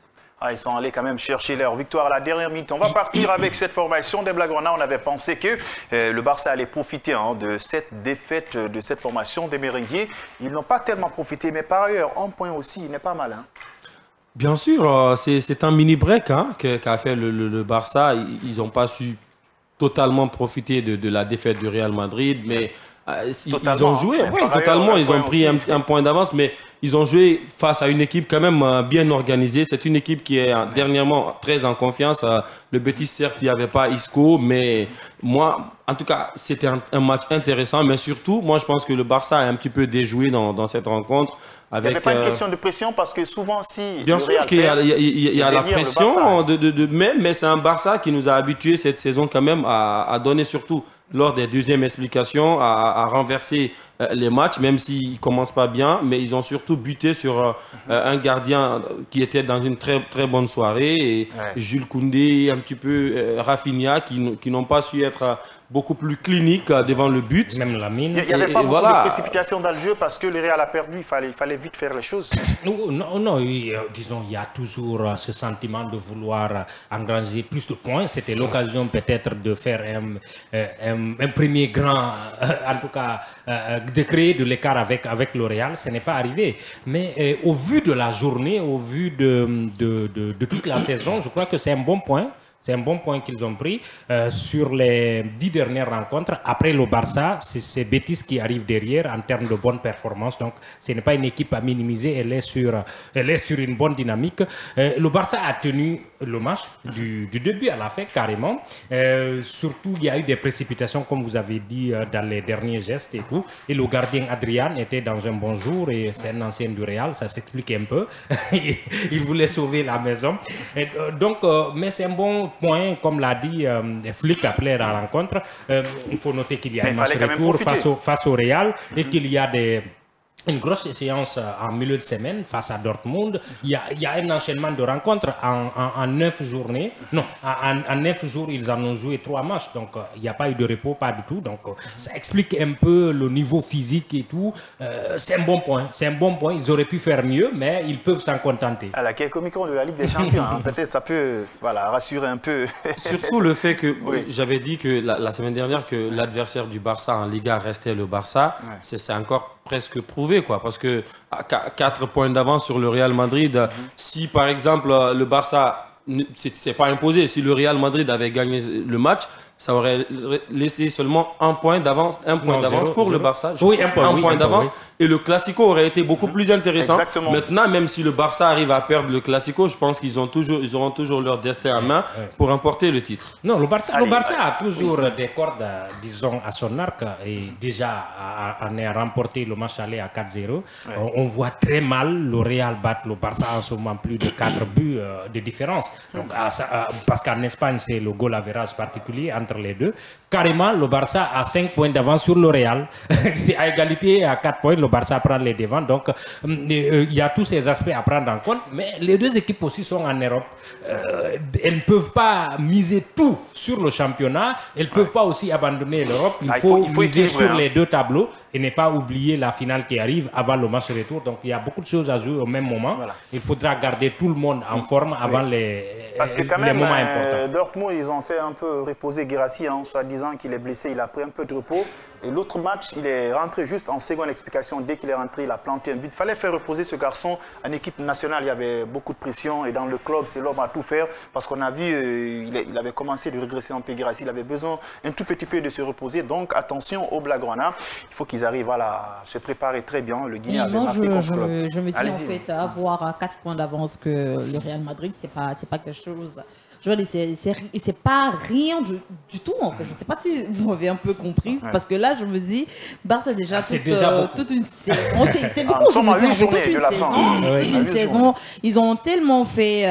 Ils sont allés quand même chercher leur victoire à la dernière minute. On va partir avec cette formation des Blaugrana. On avait pensé que le Barça allait profiter de cette défaite, de cette formation des Merengues. Ils n'ont pas tellement profité, mais par ailleurs, un point aussi, il n'est pas mal. Hein.
Bien sûr, c'est un mini-break qu'a fait le Barça. Ils n'ont pas su totalement profiter de la défaite du Real Madrid, mais ils ont joué. Oui, totalement, ils ont pris un point d'avance, mais ils ont joué face à une équipe quand même bien organisée. C'est une équipe qui est dernièrement très en confiance. Le Betis, certes, il n'y avait pas Isco, mais moi, en tout cas, c'était un match intéressant. Mais surtout, moi, je pense que le Barça a un petit peu déjoué dans cette rencontre.
Il n'y avait pas une question de pression parce que souvent, si...
Bien sûr qu'il y a la pression, mais c'est un Barça qui nous a habitués cette saison quand même à donner surtout lors des deuxièmes explications, à renverser les matchs, même s'ils ne commencent pas bien, mais ils ont surtout buté sur un gardien qui était dans une très, très bonne soirée, et Jules Koundé, un petit peu Rafinha, qui n'ont pas su être beaucoup plus cliniques devant le but.
Même Lamine.
Il n'y avait pas beaucoup de précipitation dans le jeu parce que le Real a perdu, il fallait vite faire les choses.
Non, disons, il y a toujours ce sentiment de vouloir engranger plus de points. C'était l'occasion peut-être de faire un premier grand, en tout cas, de créer de l'écart avec le Real. Ce n'est pas arrivé. Mais au vu de la journée, au vu de toute la saison, je crois que c'est un bon point. C'est un bon point qu'ils ont pris sur les 10 dernières rencontres. Après le Barça, c'est Betis qui arrive derrière en termes de bonne performance. Donc, ce n'est pas une équipe à minimiser. Elle est sur une bonne dynamique. Le Barça a tenu le match du début à la fin, carrément. Surtout, il y a eu des précipitations, comme vous avez dit, dans les derniers gestes et tout. Et le gardien Adrian était dans un bon jour. Et c'est un ancien du Real, ça s'explique un peu. Il voulait sauver la maison. Mais c'est un bon point, comme l'a dit Flick après la rencontre. Il faut noter qu'il y a un match retour face au Real et qu'il y a une grosse séance en milieu de semaine face à Dortmund. Il y a un enchaînement de rencontres en 9 journées. Non, en 9 jours, ils en ont joué 3 matchs. Donc, il n'y a pas eu de repos, pas du tout. Donc, ça explique un peu le niveau physique et tout. C'est un bon point. C'est un bon point. Ils auraient pu faire mieux, mais ils peuvent s'en contenter.
À la quelques micros de la Ligue des Champions, peut-être ça peut rassurer un peu.
Surtout le fait que j'avais dit que la semaine dernière que l'adversaire du Barça en Liga restait le Barça. C'est encore presque prouvé, quoi, parce que à 4 points d'avance sur le Real Madrid, si par exemple le Barça c'est pas imposé, si le Real Madrid avait gagné le match, ça aurait laissé seulement un point d'avance pour le Barça.
Oui, un point
d'avance. Et le Classico aurait été beaucoup plus intéressant. Exactement. Maintenant, même si le Barça arrive à perdre le Classico, je pense qu'ils auront toujours leur destin à main pour remporter le titre.
Non, le Barça a toujours des cordes, disons, à son arc, et déjà en a remporté le match aller à 4-0. On voit très mal le Real battre le Barça en ce moment, plus de 4 buts de différence. Donc, parce qu'en Espagne, c'est le goal average particulier entre les deux. Carrément, le Barça a 5 points d'avance sur le Real. C'est à égalité à 4 points, le Barça prend les devants. Donc, il y a tous ces aspects à prendre en compte. Mais les deux équipes aussi sont en Europe. Elles ne peuvent pas miser tout sur le championnat. Elles ne peuvent pas aussi abandonner l'Europe. Il faut miser sur les deux tableaux et ne pas oublier la finale qui arrive avant le match retour. Donc, il y a beaucoup de choses à jouer au même moment. Voilà. Il faudra garder tout le monde en forme avant
Parce que quand même,
moments importants.
Dortmund, ils ont fait un peu reposer Guirassy, soit disant qu'il est blessé, il a pris un peu de repos. Et l'autre match, il est rentré juste en seconde explication. Dès qu'il est rentré, il a planté un but. Il fallait faire reposer ce garçon. En équipe nationale, il y avait beaucoup de pression. Et dans le club, c'est l'homme à tout faire. Parce qu'on a vu, il avait commencé de régresser un peu Guirassy. Il avait besoin un tout petit peu de se reposer. Donc, attention aux Blaugrana. Il faut qu'ils arrivent à se préparer très bien. Le Guinée avait marqué contre club.
Je me dis en fait, avoir 4 points d'avance que le Real Madrid, c'est pas quelque chose Je veux dire, c'est pas rien du tout, en fait. Je sais pas si vous m'avez un peu compris, parce que là, je me dis, Barça, déjà, toute une saison. C'est beaucoup, je me dis, en fait, toute une saison. Ils ont tellement fait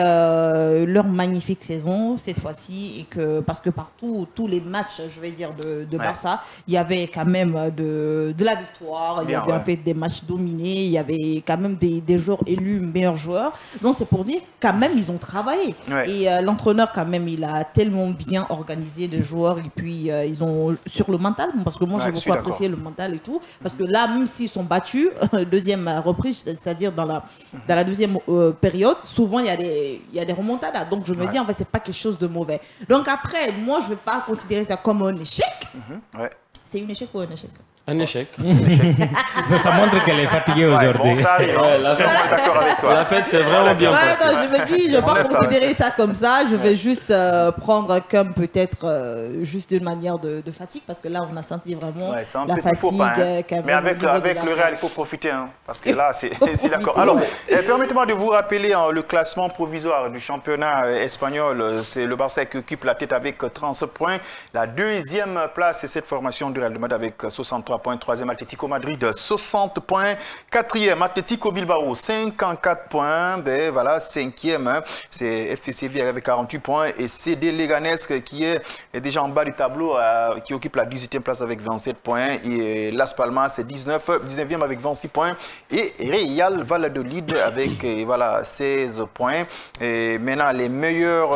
leur magnifique saison cette fois-ci, et que, parce que partout, tous les matchs, je vais dire, de Barça, il y avait quand même de la victoire, il y avait en fait des matchs dominés, il y avait quand même des joueurs élus meilleurs joueurs. Donc, c'est pour dire, quand même, ils ont travaillé. Et l'entraîneur, quand même, il a tellement bien organisé les joueurs, et puis ils ont sur le mental, parce que moi j'ai beaucoup apprécié le mental et tout, parce que là, même s'ils sont battus, deuxième reprise, c'est-à-dire dans la deuxième période, souvent il y a des remontadas. Donc je me dis, en fait, c'est pas quelque chose de mauvais. Donc après, moi je vais pas considérer ça comme un échec. C'est un échec ou un échec?
Un échec.
Ça montre qu'elle est fatiguée aujourd'hui.
Bon, ça arrive, je suis d'accord avec toi.
La fête, c'est vraiment bien passé.
Je me dis, je ne vais pas considérer ça comme ça. Je vais juste prendre comme peut-être juste une manière de fatigue, parce que là, on a senti vraiment la fatigue.
Mais avec le Real, il faut profiter, parce que là, je suis d'accord. Alors, permettez-moi de vous rappeler le classement provisoire du championnat espagnol. C'est le Barça qui occupe la tête avec 37 points. La deuxième place, c'est cette formation du Real de Madrid avec 63 points. Troisième, Atlético Madrid, 60 points. Quatrième, Atlético Bilbao, 54 points. Ben voilà, cinquième, c'est FC Séville avec 48 points. Et CD Leganés qui est déjà en bas du tableau, qui occupe la 18e place avec 27 points. Et Las Palmas, c'est 19e avec 26 points. Et Real Valladolid avec 16 points. Et maintenant, les meilleurs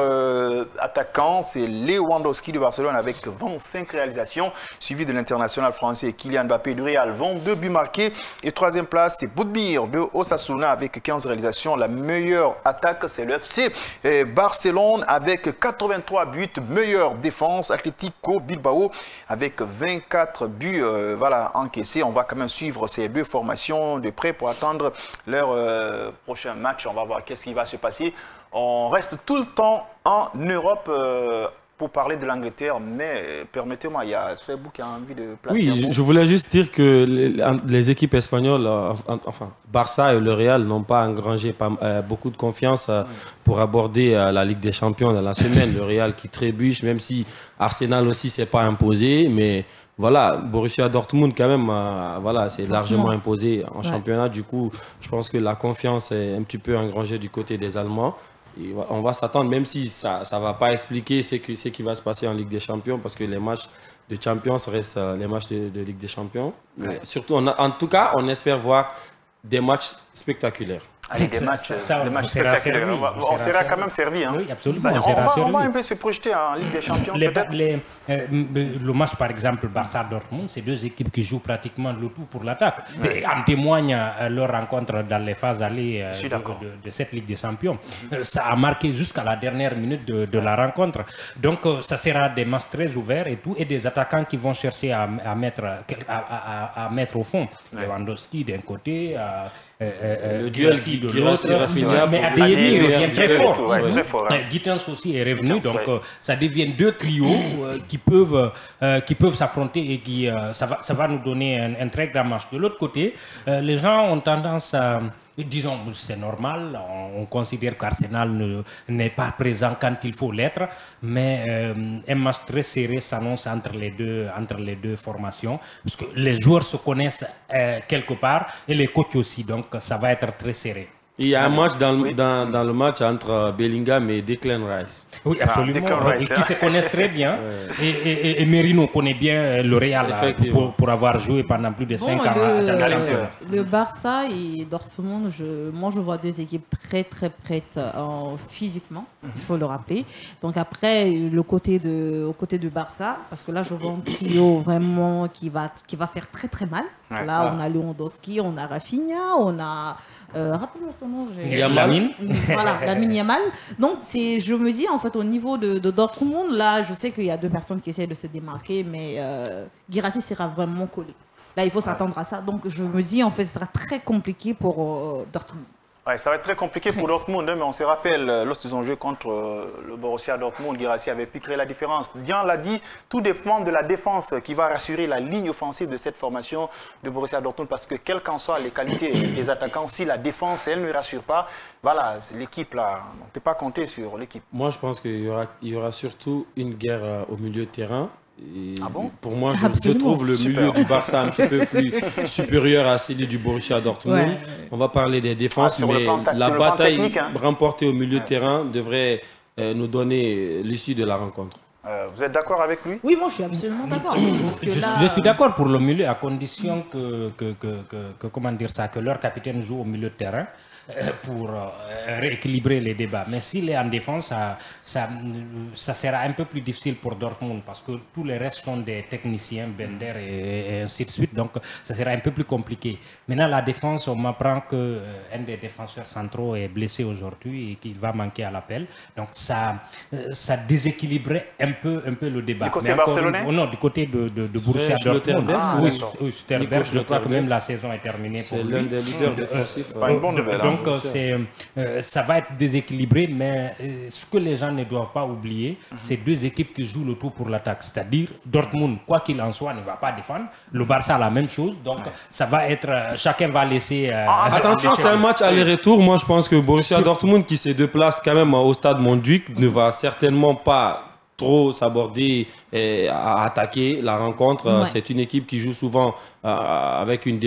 attaquants, c'est Lewandowski de Barcelone avec 25 réalisations, suivi de l'international français Kylian Mbappé du Real, 22 buts marqués. Et troisième place, c'est Boudmir de Osasuna avec 15 réalisations. La meilleure attaque, c'est le FC Barcelone avec 83 buts. Meilleure défense, Atlético Bilbao avec 24 buts encaissés. On va quand même suivre ces deux formations de près pour attendre leur prochain match. On va voir qu'est-ce qui va se passer. On reste tout le temps en Europe pour parler de l'Angleterre, mais permettez-moi, il y a Facebook qui a envie de placer.
Oui, je voulais juste dire que les équipes espagnoles, enfin Barça et le Real, n'ont pas engrangé beaucoup de confiance pour aborder la Ligue des Champions dans la semaine. Le Real qui trébuche, même si Arsenal aussi s'est pas imposé, mais voilà, Borussia Dortmund quand même, c'est largement imposé en championnat. Du coup, je pense que la confiance est un petit peu engrangée du côté des Allemands. Et on va s'attendre, même si ça ne va pas expliquer ce qui va se passer en Ligue des Champions, parce que les matchs de Champions restent les matchs de Ligue des Champions. Mais surtout, en tout cas, on espère voir des matchs spectaculaires.
Allez, des matchs spectaculaires. On sera quand même servi.
Oui, absolument.
On va un peu se projeter en Ligue des Champions.
Le match, par exemple, Barça-Dortmund, c'est deux équipes qui jouent pratiquement le tout pour l'attaque. En témoigne leur rencontre dans les phases allées de cette Ligue des Champions. Ça a marqué jusqu'à la dernière minute de la rencontre. Donc, ça sera des matchs très ouverts et tout, et des attaquants qui vont chercher à mettre au fond. Lewandowski d'un côté,
le duel
de l'autre, mais Adeyemi revient très fort. Gittens aussi est revenu, donc ça devient deux trios qui peuvent s'affronter et qui ça va nous donner un très grand match. De l'autre côté, les gens ont tendance à... Disons, c'est normal, on considère qu'Arsenal n'est pas présent quand il faut l'être, mais un match très serré s'annonce entre les deux formations, parce que les joueurs se connaissent quelque part et les coachs aussi, donc ça va être très serré.
Il y a un match dans le match entre Bellingham et Declan Rice.
Oui, absolument. Qui se connaissent très bien. Et Merino connaît bien le Real pour avoir joué pendant plus de 5 ans.
Le Barça et Dortmund, moi je vois deux équipes très très prêtes physiquement, il faut le rappeler. Donc après, au côté du Barça, parce que là je vois un trio vraiment qui va faire très très mal. Là on a Lewandowski, on a Rafinha, on a... rappelez-moi son nom.
Lamine.
Voilà, Lamine Yamal. Donc, je me dis, en fait, au niveau de Dortmund, là, je sais qu'il y a deux personnes qui essaient de se démarquer, mais Guirassy sera vraiment collé. Là, il faut s'attendre à ça. Donc, je me dis, en fait, ce sera très compliqué pour Dortmund.
Ouais, ça va être très compliqué pour Dortmund, mais on se rappelle, lorsqu'ils ont joué contre le Borussia Dortmund, Guirassy avait pu créer la différence. Dian l'a dit, tout dépend de la défense qui va rassurer la ligne offensive de cette formation de Borussia Dortmund, parce que quelles qu'en soient les qualités des attaquants, si la défense, elle ne rassure pas, voilà, l'équipe là, on ne peut pas compter sur l'équipe.
Moi, je pense qu'il y aura surtout une guerre au milieu de terrain. Et
ah bon?
Pour moi, je trouve le milieu du Barça un petit peu plus supérieur à celui du Borussia Dortmund. Ouais. On va parler des défenses, mais la bataille remportée au milieu de terrain devrait nous donner l'issue de la rencontre.
Vous êtes d'accord avec lui?
Oui, moi je suis absolument d'accord.
Je suis d'accord pour le milieu, à condition comment dire ça, que leur capitaine joue au milieu de terrain pour rééquilibrer les débats. Mais s'il est en défense, ça sera un peu plus difficile pour Dortmund parce que tous les restes sont des techniciens, Bender et ainsi de suite. Donc, ça sera un peu plus compliqué. Maintenant, la défense, on m'apprend qu'un des défenseurs centraux est blessé aujourd'hui et qu'il va manquer à l'appel. Donc, ça déséquilibrerait un peu le débat.
Du côté barcelonais?
Non, du côté de Borussia Dortmund. Oui, Sternberg, je crois que même la saison est terminée pour lui.
C'est l'un des leaders défensifs.
Pas une bonne nouvelle.
Donc, ça va être déséquilibré, mais ce que les gens ne doivent pas oublier, c'est deux équipes qui jouent le tout pour l'attaque. C'est-à-dire, Dortmund, quoi qu'il en soit, ne va pas défendre. Le Barça, la même chose. Donc, ça va être... chacun va laisser...
attention, c'est un match aller-retour. Moi, je pense que Borussia Dortmund, qui se déplace quand même au stade Montjuïc, ne va certainement pas trop s'aborder et à attaquer la rencontre. Ouais. C'est une équipe qui joue souvent avec une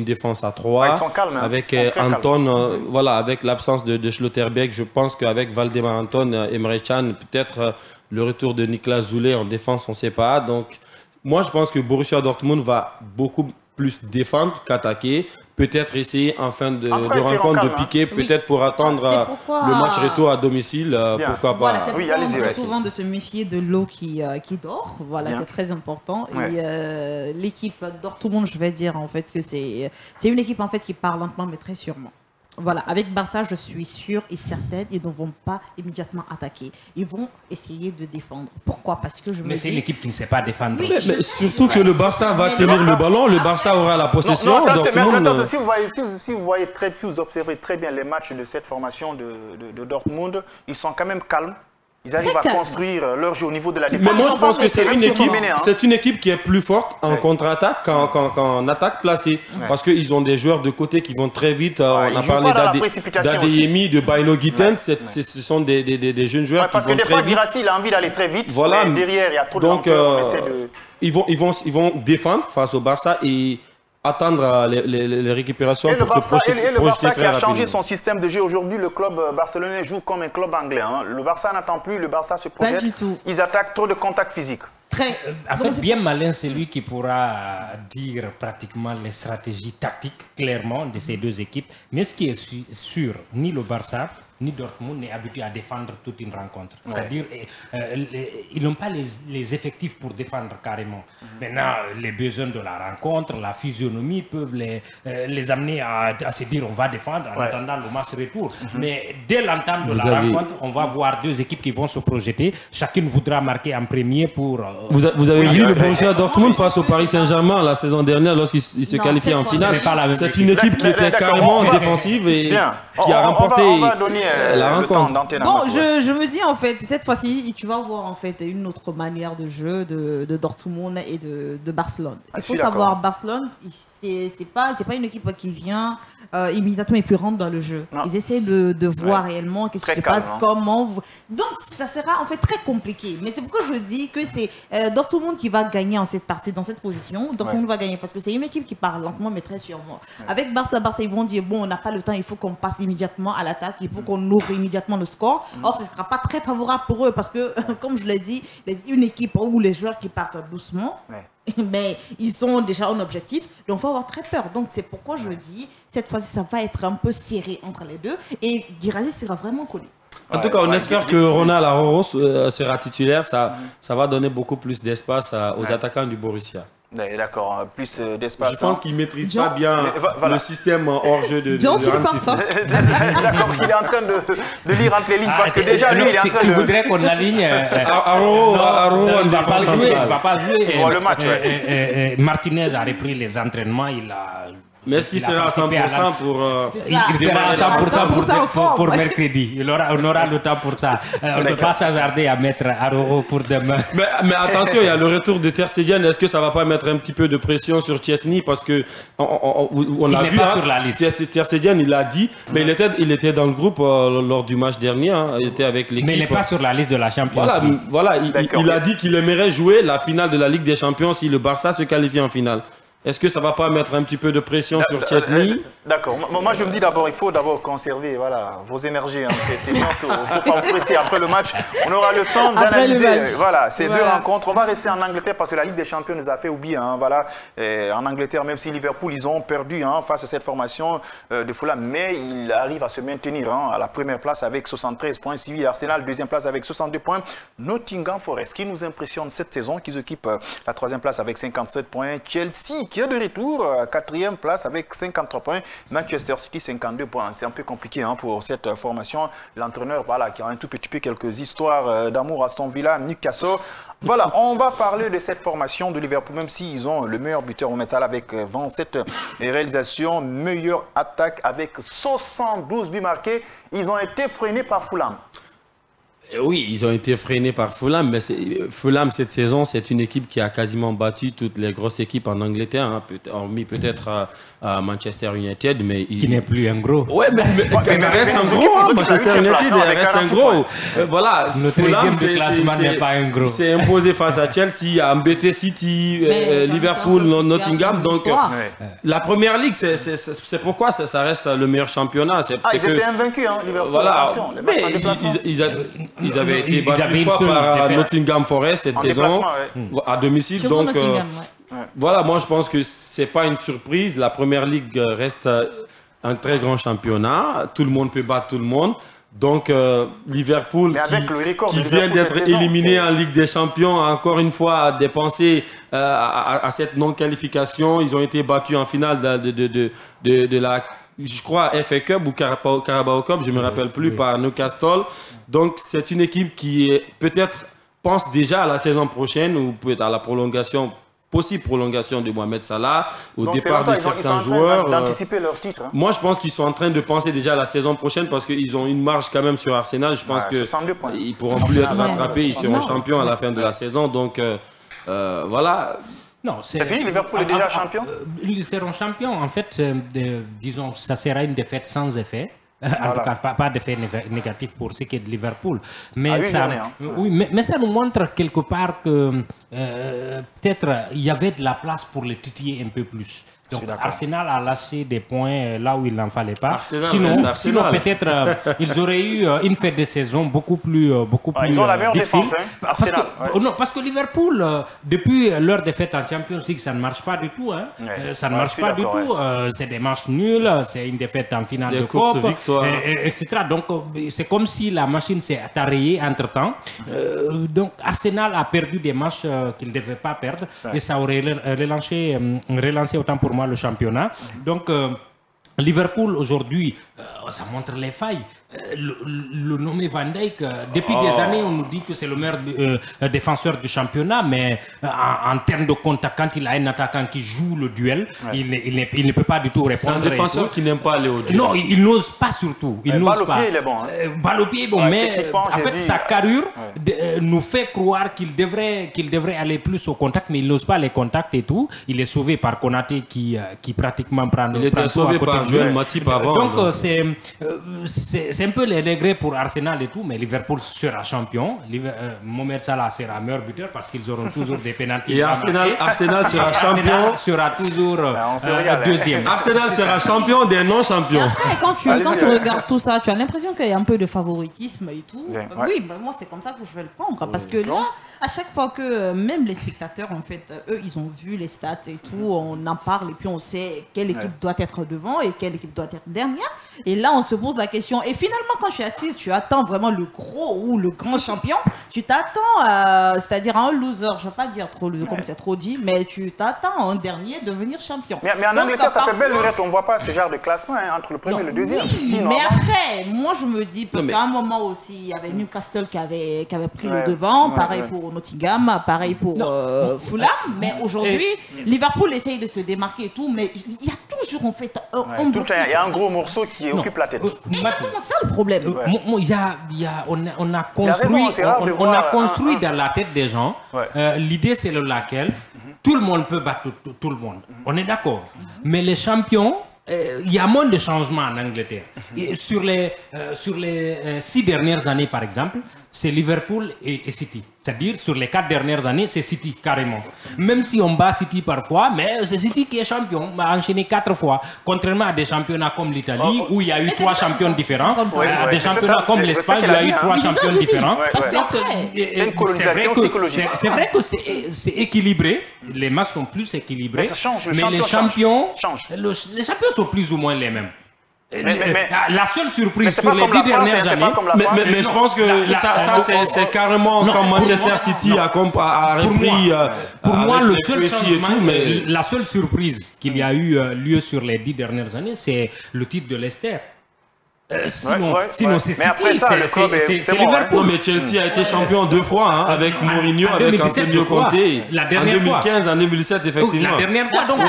défense à 3.
Ils sont calmes, hein.
Avec Anton, voilà, avec l'absence de Schlotterbeck, je pense qu'avec Valdemar Anton, Emre Can, peut-être le retour de Niklas Zule en défense, on ne sait pas. Donc, moi, je pense que Borussia Dortmund va beaucoup plus défendre qu'attaquer. Peut-être essayer en fin de rencontre de piquer, peut-être pour attendre le match retour à domicile. Pourquoi
voilà,
pas?
Oui, allez-y. Souvent de se méfier de l'eau qui dort. Voilà, c'est très important. Ouais. Et l'équipe Dortmund, je vais dire en fait que c'est une équipe en fait qui part lentement mais très sûrement. Voilà, avec Barça, je suis sûre et certaine, ils ne vont pas immédiatement attaquer. Ils vont essayer de défendre. Pourquoi? Parce que
mais c'est une équipe qui ne sait pas défendre.
Oui, mais surtout que le Barça va tenir le ballon, le Barça aura la possession.
Si vous voyez si vous observez très bien les matchs de cette formation de Dortmund, ils sont quand même calmes. Ils arrivent à construire leur jeu au niveau de la défense.
Mais moi, je pense que c'est une équipe qui est plus forte en contre-attaque qu'en attaque placée. Ouais. Parce qu'ils ont des joueurs de côté qui vont très vite. On a parlé d'Adeyemi, de Baino Guiten. Ce sont des jeunes joueurs qui vont très vite.
Parce que des fois, Guirassy, il a envie d'aller très vite.
Voilà.
Mais derrière, il y a trop de lenteur.
Ils vont défendre face au Barça et attendre les récupérations pour se projeter très rapidement. Et le Barça
qui a changé son système de jeu aujourd'hui, le club barcelonais joue comme un club anglais. Hein. Le Barça n'attend plus, le Barça se projette.
Pas du tout.
Ils attaquent trop de contact physique.
En fait, bien malin, c'est lui qui pourra dire pratiquement les stratégies tactiques, clairement, de ces deux équipes. Mais ce qui est sûr, ni le Barça, ni Dortmund n'est habitué à défendre toute une rencontre. Ouais. C'est-à-dire, ils n'ont pas les effectifs pour défendre carrément. Maintenant, les besoins de la rencontre, la physionomie peuvent les amener à se dire on va défendre en attendant le match retour. Mais dès l'entame de la rencontre, on va voir deux équipes qui vont se projeter. Chacune voudra marquer en premier pour...
Vous avez vu le Borussia Dortmund face au Paris Saint-Germain la saison dernière lorsqu'il se qualifie en finale. C'est une équipe qui était carrément défensive et qui a remporté... la rencontre.
Bon, je me dis en fait, cette fois-ci, tu vas voir en fait une autre manière de jeu de Dortmund et de Barcelone. Il faut savoir, Barcelone, c'est pas une équipe qui vient immédiatement et puis rentre dans le jeu. Non. Ils essaient de voir réellement qu'est-ce qui se passe, comment... Donc, ça sera en fait très compliqué. Mais c'est pourquoi je dis que c'est Dortmund qui va gagner en cette partie, dans cette position. Dortmund va gagner parce que c'est une équipe qui part lentement mais très sûrement. Avec Barça, ils vont dire, bon, on n'a pas le temps, il faut qu'on passe immédiatement à l'attaque, il faut qu'on ouvre immédiatement le score. Or, ce ne sera pas très favorable pour eux parce que, comme je l'ai dit, une équipe où les joueurs qui partent doucement, mais ils ont déjà un objectif, donc il faut avoir très peur. Donc c'est pourquoi je dis, cette fois-ci, ça va être un peu serré entre les deux et Guirassy sera vraiment collé.
En tout cas, on espère que Ronald Araujo sera titulaire. Ça va donner beaucoup plus d'espace aux attaquants du Borussia.
D'accord, plus d'espace.
Je pense qu'il ne maîtrise pas bien le système hors-jeu de
D'accord, il est en train de lire entre les lignes parce que déjà lui, il est en train de...
Tu voudrais qu'on aligne...
Araujo
ne va pas jouer.
Le match,
Martinez a repris les entraînements, il a
Mais est-ce qu'il sera à 100% pour...
Il sera à 100% pour mercredi. On aura le temps pour ça. On ne peut pas s'hasarder à mettre Aroro pour demain.
Mais attention, il y a le retour de Ter Stegen. Est-ce que ça ne va pas mettre un petit peu de pression sur Chesney? Parce que on a vu,
pas sur la liste.
Ter Stegen, il l'a dit, mais il était dans le groupe lors du match dernier. Il était avec l'équipe.
Mais il n'est pas sur la liste de la Champions League.
Voilà, il a dit qu'il aimerait jouer la finale de la Ligue des Champions si le Barça se qualifie en finale. Est-ce que ça ne va pas mettre un petit peu de pression sur Chesney?
D'accord. Moi, je me dis d'abord, il faut d'abord conserver vos énergies. C'est bientôt. Il ne faut pas vous presser. Après le match, on aura le temps d'analyser ces deux rencontres. On va rester en Angleterre parce que la Ligue des Champions nous a fait oublier. En Angleterre, même si Liverpool, ils ont perdu face à cette formation de Fulham, mais ils arrivent à se maintenir à la première place avec 73 points, suivi Arsenal, deuxième place avec 62 points. Nottingham Forest, qui nous impressionne cette saison, qui occupent la troisième place avec 57 points. Chelsea, qui est de retour, quatrième place avec 53 points. Manchester City, 52 points. C'est un peu compliqué pour cette formation. L'entraîneur, qui a un tout petit peu quelques histoires d'amour. Aston Villa, Newcastle. Voilà, on va parler de cette formation de Liverpool, même s'ils ont le meilleur buteur au métal avec 27 réalisations, meilleure attaque avec 72 buts marqués. Ils ont été freinés par Fulham.
Oui, ils ont été freinés par Fulham, mais Fulham, cette saison, c'est une équipe qui a quasiment battu toutes les grosses équipes en Angleterre, hormis peut-être Manchester United, mais...
Qui n'est plus un gros.
Ouais, mais ça reste un gros, Manchester United reste un gros. Voilà,
le Fulham, de classement n'est pas un gros.
C'est imposé face à Chelsea, à embêté City, Liverpool, Nottingham, donc la Première Ligue, c'est pourquoi ça reste le meilleur championnat.
Ils étaient invaincus, Liverpool.
Voilà, ils avaient été battus une fois par Nottingham Forest cette saison, à domicile. Donc, voilà, moi je pense que ce n'est pas une surprise. La Première Ligue reste un très grand championnat. Tout le monde peut battre tout le monde. Donc, Liverpool, qui vient d'être éliminé en Ligue des Champions, encore une fois, a dépensé à cette non-qualification. Ils ont été battus en finale de la... Je crois FA Cup ou Carabao Cup, je ne me rappelle plus, par Newcastle. Donc, c'est une équipe qui peut-être pense déjà à la saison prochaine ou peut-être à la possible prolongation de Mohamed Salah, au départ de certains joueurs.
D'anticiper leur titre.
Moi, je pense qu'ils sont en train de penser déjà à la saison prochaine parce qu'ils ont une marge quand même sur Arsenal. Je pense qu'ils ne pourront plus être rattrapés. Ils seront champions à la fin de la saison. Donc, voilà.
Non,
c'est fini, Liverpool est déjà champion?
Ils seront champions. En fait, disons, ça sera une défaite sans effet. En tout cas, pas d'effet négatif pour ce qui est de Liverpool. Mais, mais ça nous montre quelque part que peut-être il y avait de la place pour les titiller un peu plus. Donc Arsenal a lâché des points là où il n'en fallait pas. Sinon peut-être ils auraient eu une fête de saison beaucoup plus
ils ont la meilleure défense, Arsenal.
Parce que Liverpool, depuis leur défaite en Champions League, ça ne marche pas du tout. Ça ne marche pas du tout. C'est des matchs nuls, c'est une défaite en finale de Coupe, etc. Donc c'est comme si la machine s'est attarayée entre-temps. Donc Arsenal a perdu des matchs qu'il ne devait pas perdre et ça aurait relancé autant pour moi le championnat. Donc Liverpool aujourd'hui, ça montre les failles. Le nommé Van Dijk, depuis des années, on nous dit que c'est le meilleur défenseur du championnat, mais en termes de contact, quand il a un attaquant qui joue le duel, il ne peut pas du tout répondre.
C'est un défenseur qui n'aime pas aller au duel.
Non, il n'ose pas surtout.
Balle au pied, il est bon.
Balle au pied est bon, mais en fait, sa carrure nous fait croire qu'il devrait aller plus au contact, mais il n'ose pas les contacts et tout. Il est sauvé par Konaté qui pratiquement prend.
Il était sauvé par Joël Matip avant.
Donc, c'est un peu les regrets pour Arsenal et tout, mais Liverpool sera champion. Mohamed Salah sera meilleur buteur parce qu'ils auront toujours des pénaltys.
Et Arsenal sera champion.
Sera toujours deuxième.
Arsenal sera champion des non-champions.
Après, quand tu regardes tout ça, tu as l'impression qu'il y a un peu de favoritisme et tout. Oui, moi c'est comme ça que je vais le prendre. Parce que là, à chaque fois que même les spectateurs, en fait, eux, ils ont vu les stats et tout, on en parle et puis on sait quelle équipe doit être devant et quelle équipe doit être dernière. Et là, on se pose la question. Et finalement, quand je suis assise, tu attends vraiment le gros ou le grand champion. Tu t'attends, c'est-à-dire un loser, je ne vais pas dire trop loser comme c'est trop dit, mais tu t'attends un dernier devenir champion.
Mais en Angleterre, ça fait belle lurette. On ne voit pas ce genre de classement entre le premier et le deuxième.
Oui, mais après, moi, je me dis, parce qu'à un moment aussi, il y avait Newcastle qui avait pris le devant, pareil pour Nottingham, pareil pour Fulham. Mais aujourd'hui, Liverpool essaye de se démarquer et tout, mais il y a toujours en fait
il y a un gros morceau qui occupe la tête.
Exactement ça le problème.
On a construit dans la tête des gens. L'idée c'est laquelle tout le monde peut battre tout le monde. On est d'accord. Mais les champions, il y a moins de changements en Angleterre. Et sur les 6 dernières années, par exemple, c'est Liverpool et City. C'est-à-dire, sur les 4 dernières années, c'est City, carrément. Même si on bat City parfois, mais c'est City qui est champion. On a enchaîné 4 fois. Contrairement à des championnats comme l'Italie, où il y a eu 3 champions différents. À des championnats comme l'Espagne, où il y a eu 3 champions différents.
C'est une colonisation psychologique.
C'est vrai que c'est équilibré. Les matchs sont plus équilibrés. Mais les champions sont plus ou moins les mêmes. La seule surprise sur les 10 dernières années,
mais je pense que ça c'est carrément comme Manchester City a repris.
Pour moi, le seul changement, la seule surprise qu'il y a eu lieu sur les 10 dernières années, c'est le titre de Leicester. Sinon c'est City, c'est Liverpool.
Mais Chelsea a été champion 2 fois avec Mourinho, avec Antonio Conte. En 2015, en 2007, effectivement.
La dernière fois, donc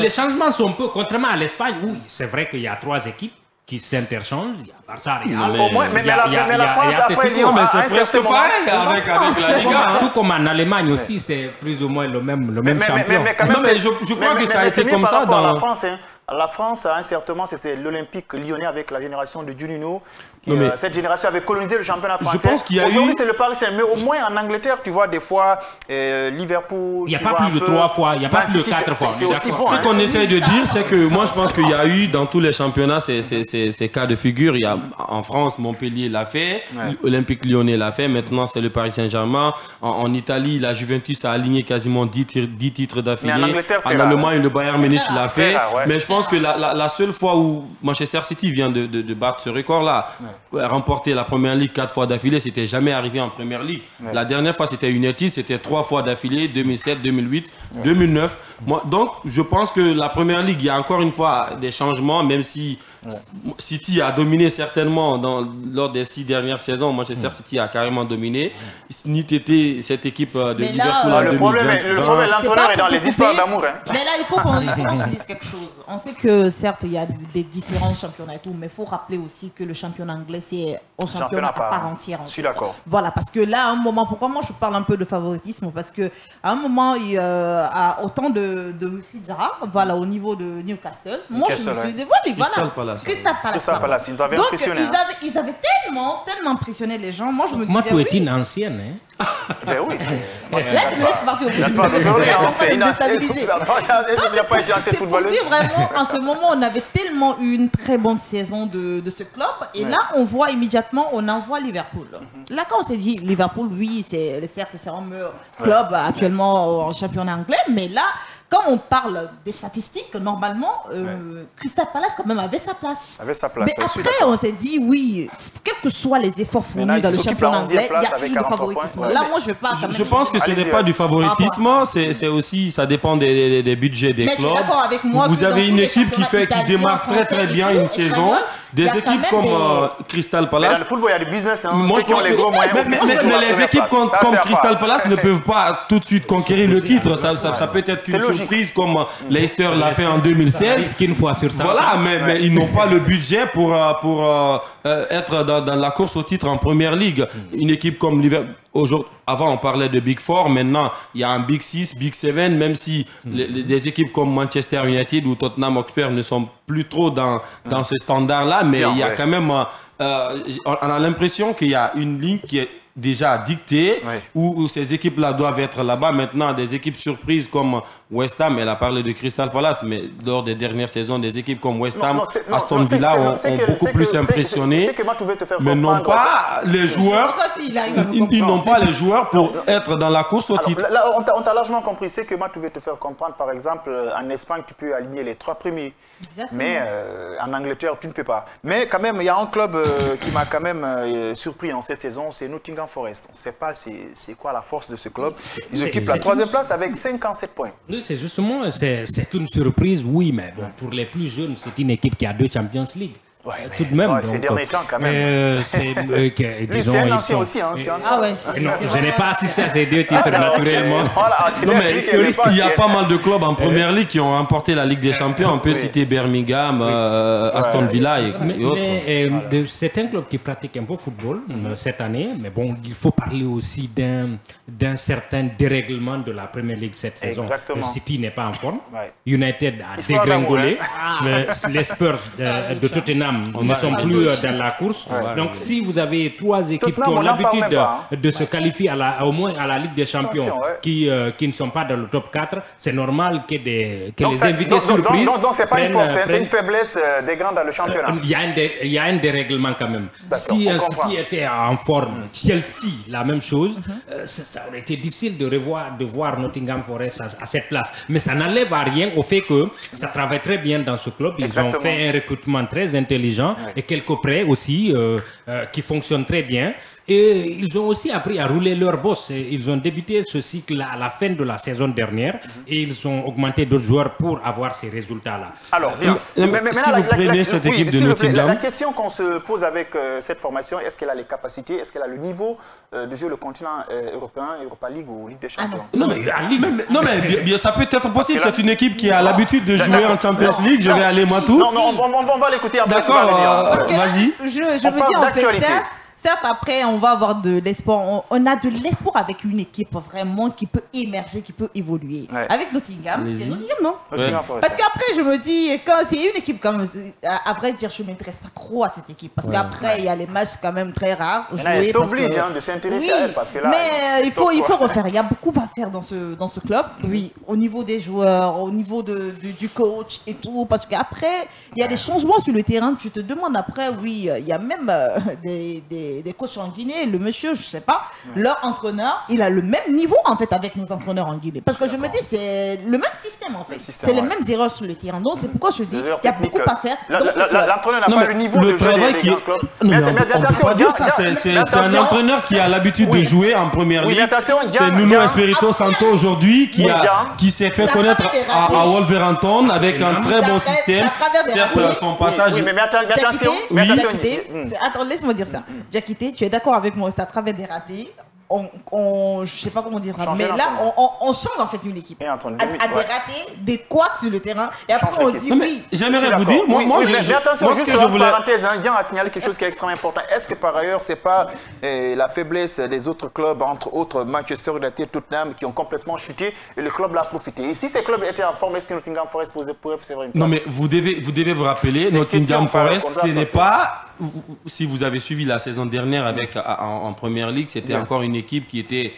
les changements sont peu, contrairement à l'Espagne, où c'est vrai qu'il y a 3 équipes qui s'interchangent. Il y a Barça, Real.
Mais la France après dit,
mais c'est presque pareil avec la Liga.
Tout comme en Allemagne aussi, c'est plus ou moins le même champion.
Mais je crois que ça a été comme ça dans
la France. La France, à un certain moment, c'est l'Olympique lyonnais avec la génération de Juninho. Cette génération avait colonisé le championnat français.
Je pense qu'il y a
Aujourd'hui, c'est le Paris Saint-Germain. Mais au moins, en Angleterre, tu vois des fois Liverpool.
Il n'y a pas plus de 3 fois, il n'y a pas plus de 4 fois.
Ce qu'on essaie de dire, c'est que moi, je pense qu'il y a eu dans tous les championnats ces cas de figure. Il y a, en France, Montpellier l'a fait, Olympique lyonnais l'a fait. Maintenant, c'est le Paris Saint-Germain. En Italie, la Juventus a aligné quasiment 10 titres d'affilée. En Allemagne, le Bayern Munich l'a fait. Mais je pense que la seule fois où Manchester City vient de battre ce record-là, remporter la Première Ligue 4 fois d'affilée, c'était jamais arrivé en Première Ligue. La dernière fois, c'était United, c'était 3 fois d'affilée, 2007, 2008, 2009. Donc, je pense que la Première Ligue, il y a encore une fois des changements, même si City a dominé certainement lors des 6 dernières saisons. Manchester City a carrément dominé. Ni était cette équipe de Liverpool en 2020.
Le problème, l'entraîneur est dans les histoires d'amour.
Mais là, il faut qu'on se dise quelque chose. On sait que certes, il y a des différents championnats et tout, mais il faut rappeler aussi que le championnat anglais, c'est un championnat à part entière.
Je suis d'accord.
Voilà, parce que là, à un moment, pourquoi moi je parle un peu de favoritisme? Parce qu'à un moment, à autant de Wilfried Zaha, voilà, au niveau de Newcastle, moi je me suis dévoilé. Voilà. Crystal Palace.
Ils avaient
donc,
impressionné.
Ils avaient tellement impressionné les gens. Moi, je me disais.
Moi, tu es une ancienne, hein?
Ben oui.
Là, je me laisse partir au football.
C'est déstabilisé.
C'est pour dire vraiment, en ce moment, on avait tellement eu une très bonne saison de ce club. Et là, on voit immédiatement, on envoie Liverpool. Là, quand on s'est dit Liverpool, oui, certes, c'est un meilleur club actuellement en championnat anglais. Mais là, quand on parle des statistiques, normalement, Crystal Palace quand même avait sa place. Mais après, on s'est dit, oui, quels que soient les efforts fournis dans le championnat anglais, il y a toujours du favoritisme. Là, moi, je ne veux pas...
Je pense que ce n'est pas du favoritisme, c'est aussi, ça dépend des budgets des clubs.
Avec moi
vous avez une équipe qui démarre très bien une saison. Des équipes comme Crystal Palace.
Dans le football, il y a du business.
Moi, je pense mais les équipes comme Crystal Palace ne peuvent pas tout de suite conquérir le titre. Ça peut être qu'une surprise comme Leicester l'a fait en 2016.
Qu'une fois sur ça.
Voilà, mais ils n'ont pas le budget pour être dans la course au titre en Première Ligue. Une équipe comme Liverpool. Avant, on parlait de Big Four. Maintenant, il y a un Big 6, Big 7, même si des équipes comme Manchester United ou Tottenham Hotspur ne sont plus trop dans ce standard-là, mais il y a quand même... on a l'impression qu'il y a une ligne qui est déjà dictée, où ces équipes-là doivent être là-bas. Maintenant, des équipes surprises comme West Ham, elle a parlé de Crystal Palace, mais lors des dernières saisons, des équipes comme West Ham, Aston Villa ont beaucoup plus impressionné, mais n'ont pas les joueurs. Ils n'ont pas les joueurs pour être dans la course au titre.
Là, on t'a largement compris. C'est que moi, tu veux te faire comprendre, par exemple, en Espagne, tu peux aligner les 3 premiers. Exactement. Mais en Angleterre, tu ne peux pas. Mais quand même, il y a un club qui m'a quand même surpris en cette saison, c'est Nottingham Forest. On ne sait pas c'est quoi la force de ce club. Ils occupent la 3e place avec 57 points.
Oui, c'est justement, c'est une surprise, oui, mais bon, pour les plus jeunes, c'est une équipe qui a 2 Champions League. tout de même.
Ces derniers temps, quand même.
Disons,
ils sont aussi.
Non, je n'ai pas assisté à ces deux titres naturellement.
Non, mais il y a pas mal de clubs en première ligue qui ont remporté la Ligue des Champions. On peut citer Birmingham, Aston Villa et autres.
Mais c'est un club qui pratique un peu football cette année, mais bon, il faut parler aussi d'un certain dérèglement de la Première Ligue cette saison.
Exactement.
City n'est pas en forme. United a dégringolé. Les Spurs de Tottenham ne sont plus dans la course. Donc si vous avez trois équipes qui ont l'habitude de se qualifier au moins à la Ligue des Champions qui ne sont pas dans le top 4, c'est normal que les invités surprises.
Donc c'est pas une force, c'est une faiblesse des grands dans le championnat.
Il y a un dérèglement quand même. Si un City était en forme, Chelsea, la même chose, ça aurait été difficile de voir Nottingham Forest à cette place. Mais ça n'enlève à rien au fait que ça travaille très bien dans ce club. Ils ont fait un recrutement très intelligent et quelques prêts aussi qui fonctionnent très bien. Et ils ont aussi appris à rouler leur boss. Ils ont débuté ce cycle à la fin de la saison dernière et ils ont augmenté d'autres joueurs pour avoir ces résultats-là.
Alors, bien. Mais
si vous prenez cette équipe de Nottingham...
La question qu'on se pose avec cette formation, est-ce qu'elle a les capacités, est-ce qu'elle a le niveau de jouer le continent européen, Europa League ou Ligue des Champions?
Non, mais ça peut être possible. C'est une équipe qui a l'habitude de jouer en Champions League. Je vais aller moi tout.
Non, on va l'écouter.
D'accord, vas-y.
Je me dis en fait ça. Certes, après, on va avoir de l'espoir. On a de l'espoir avec une équipe vraiment qui peut émerger, qui peut évoluer. Avec Nottingham, c'est Nottingham, non? Parce qu'après, je me dis, quand c'est une équipe comme... À vrai dire, je ne m'intéresse pas trop à cette équipe. Parce qu'après, il y a les matchs quand même très rares.
Elle t'oblige de s'intéresser à elle. Parce que là,
mais il faut refaire. Il y a beaucoup à faire dans ce club. Oui, au niveau des joueurs, au niveau du coach et tout. Parce qu'après, il y a des changements sur le terrain. Tu te demandes après, oui, il y a même des coachs en Guinée, le monsieur, je sais pas, leur entraîneur, il a le même niveau en fait avec nos entraîneurs en Guinée. Parce que je me dis, c'est le même système en fait. C'est les mêmes erreurs sur le terrain. Donc c'est pourquoi je dis, il y a beaucoup à faire.
L'entraîneur n'a pas le niveau de
travail qui est... Non, mais on ne peut pas dire ça. C'est un entraîneur qui a l'habitude de jouer en première ligue. C'est Nuno Espirito Santo aujourd'hui qui s'est fait connaître à Wolverhampton avec un très bon système. Certes, son passage...
Oui, mais attention.
Attends, laisse-moi dire ça. Diakité, tu es d'accord avec moi, c'est à travers des ratés. Je sais pas comment dire ça, mais là, on change en fait une équipe. À des ratés, des couacs sur le terrain, et après on dit oui.
J'aimerais vous dire, moi,
mais attention, juste une parenthèse, il y a à signaler quelque chose qui est extrêmement important. Est-ce que par ailleurs, c'est pas la faiblesse des autres clubs, entre autres Manchester United, Tottenham, qui ont complètement chuté, et le club l'a profité? Et si ces clubs étaient en forme, est-ce que Nottingham Forest pourrait faire une place?
Non, mais vous devez vous rappeler, Nottingham Forest, ce n'est pas... Si vous avez suivi la saison dernière en Première Ligue, c'était encore une équipe qui était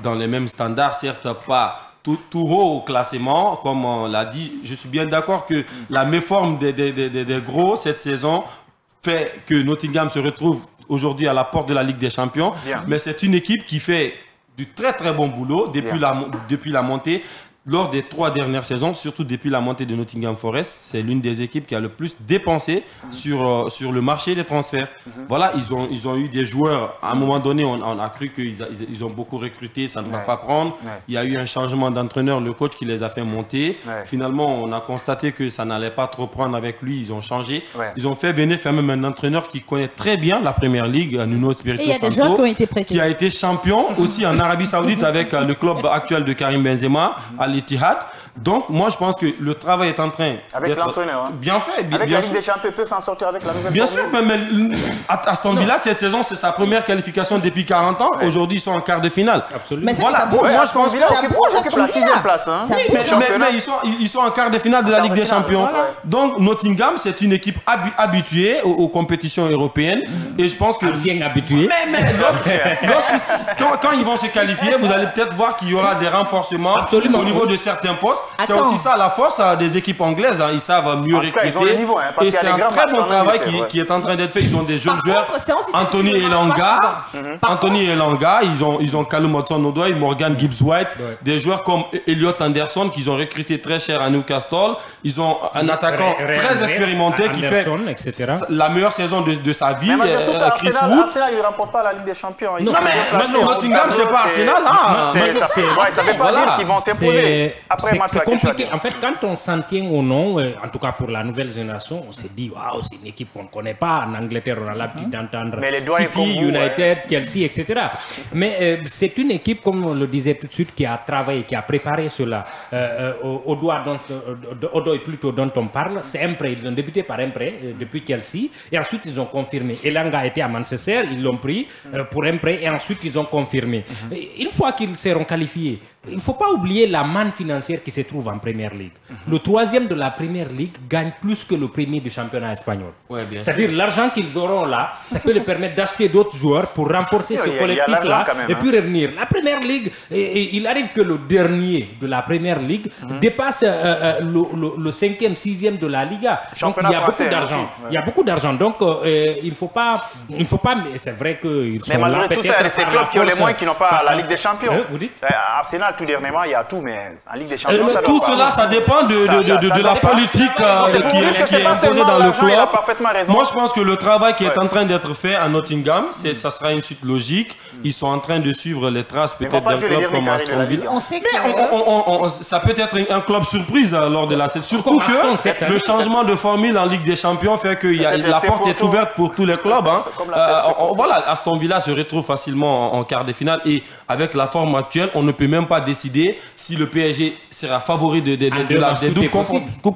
dans les mêmes standards, certes pas tout haut au classement, comme on l'a dit. Je suis bien d'accord que la méforme des gros cette saison fait que Nottingham se retrouve aujourd'hui à la porte de la Ligue des Champions. Mais c'est une équipe qui fait du très très bon boulot depuis la montée. Lors des 3 dernières saisons, surtout depuis la montée de Nottingham Forest, c'est l'une des équipes qui a le plus dépensé sur le marché des transferts. Voilà, ils ont eu des joueurs. À un moment donné, on a cru qu'ils ont beaucoup recruté, ça ne va pas prendre. Il y a eu un changement d'entraîneur, le coach qui les a fait monter. Finalement, on a constaté que ça n'allait pas trop prendre avec lui, ils ont changé. Ils ont fait venir quand même un entraîneur qui connaît très bien la Première Ligue, Nuno Espirito Santo, qui a été champion aussi en Arabie Saoudite avec le club actuel de Karim Benzema, l'Etihad. Donc, moi, je pense que le travail est en train
avec l'entraîneur.
Bien fait.
Avec la Ligue des Champions, peut s'en sortir avec la nouvelle
Bien sûr, mais Aston Villa, cette saison, c'est sa première qualification depuis 40 ans. Aujourd'hui, ils sont en quart de finale.
Absolument. Mais
voilà.
Moi, je pense que ça occupe la 6e place.
Mais ils sont en quart de finale de la Ligue des Champions. Donc, Nottingham, c'est une équipe habituée aux compétitions européennes. Et je pense que...
Bien habituée.
Mais quand ils vont se qualifier, vous allez peut-être voir qu'il y aura des renforcements au niveau de certains postes. C'est aussi ça la force des équipes anglaises. Ils savent mieux recruter. Et c'est un très bon travail qui est en train d'être fait. Ils ont des jeunes joueurs. Anthony Elanga, ils ont Callum Hudson-Odoi, Morgan Gibbs-White, des joueurs comme Elliot Anderson qu'ils ont recruté très cher à Newcastle. Ils ont un attaquant très expérimenté qui fait la meilleure saison de sa vie, Chris Wood.
Arsenal, il ne remporte pas la Ligue des Champions.
Non, mais Nottingham, c'est pas Arsenal.
Ça ne veut pas dire qu'ils vont s'imposer. après match,
c'est compliqué. En fait, quand on s'en tient au nom, en tout cas pour la nouvelle génération, on s'est dit, waouh, c'est une équipe qu'on ne connaît pas. En Angleterre, on a l'habitude d'entendre City, United, Chelsea, etc. Mais c'est une équipe, comme on le disait tout de suite, qui a travaillé, qui a préparé cela. Odoi plutôt dont on parle, c'est un prêt. Ils ont débuté par un prêt depuis Chelsea et ensuite ils ont confirmé. Elanga a été à Manchester, ils l'ont pris pour un prêt et ensuite ils ont confirmé. Une fois qu'ils seront qualifiés, il ne faut pas oublier la manne financière qui se trouve en Première Ligue. Le troisième de la Première Ligue gagne plus que le premier du championnat espagnol. Ouais, c'est-à-dire l'argent qu'ils auront là, ça peut leur permettre d'acheter d'autres joueurs pour renforcer ce collectif-là et puis revenir. La Première Ligue, il arrive que le dernier de la Première Ligue dépasse le 5e, 6e de la Liga. Donc il y a beaucoup d'argent. Il y a beaucoup d'argent. Donc il ne faut pas... C'est vrai qu'ils sont là.
Mais malgré tout ça, il y a ces clubs qui ont les moyens qui n'ont pas la Ligue des Champions. Vous dites Arsenal, tout dernièrement, il y a tout, mais en Ligue des Champions, ça
tout cela, ça dépend de la politique qui est imposée dans le club. Moi, je pense que le travail qui est en train d'être fait à Nottingham, ça sera une suite logique. Ils sont en train de suivre les traces peut-être d'un club comme Aston Villa.
On sait que
ça peut être un club surprise lors de la saison. Surtout que le changement de formule en Ligue des Champions fait que la porte est ouverte pour tous les clubs. Voilà, Aston Villa se retrouve facilement en quart de finale et avec la forme actuelle, on ne peut même pas décider si le PSG sera favori des doubles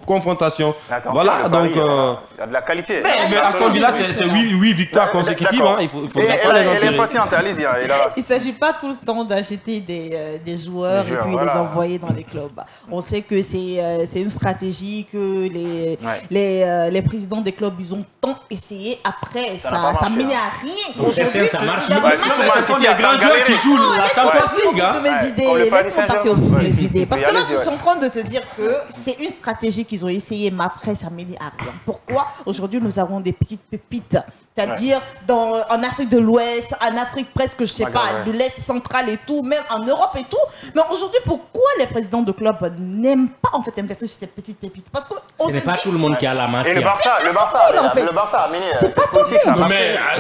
confrontations. Voilà, donc...
Il y a de la qualité.
Mais Aston Villa, c'est 8 victoires consécutives. Il faut
elle est impatiente, allez-y.
Il ne s'agit pas tout le temps d'acheter des joueurs et puis les envoyer dans les clubs. On sait que c'est une stratégie que les présidents des clubs, ils ont tant essayé. Après, ça n'a mené à rien. Aujourd'hui,
ça marche.
Ce sont des grands joueurs qui jouent la Champions League.
Laisse-moi partir au bout des idées. Parce que là, je suis en train de te dire que c'est une stratégie qu'ils ont essayé, mais après, ça mène à rien. Pourquoi aujourd'hui, nous avons des petites pépites? C'est-à-dire en Afrique de l'Ouest, en Afrique presque, je sais pas, de l'Est central et tout, même en Europe et tout. Mais aujourd'hui, pourquoi les présidents de clubs n'aiment pas en fait investir sur ces petites pépites? Parce que
ce n'est pas tout le monde qui a la Masia.
Et le Barça a mené.
C'est pas tout le monde.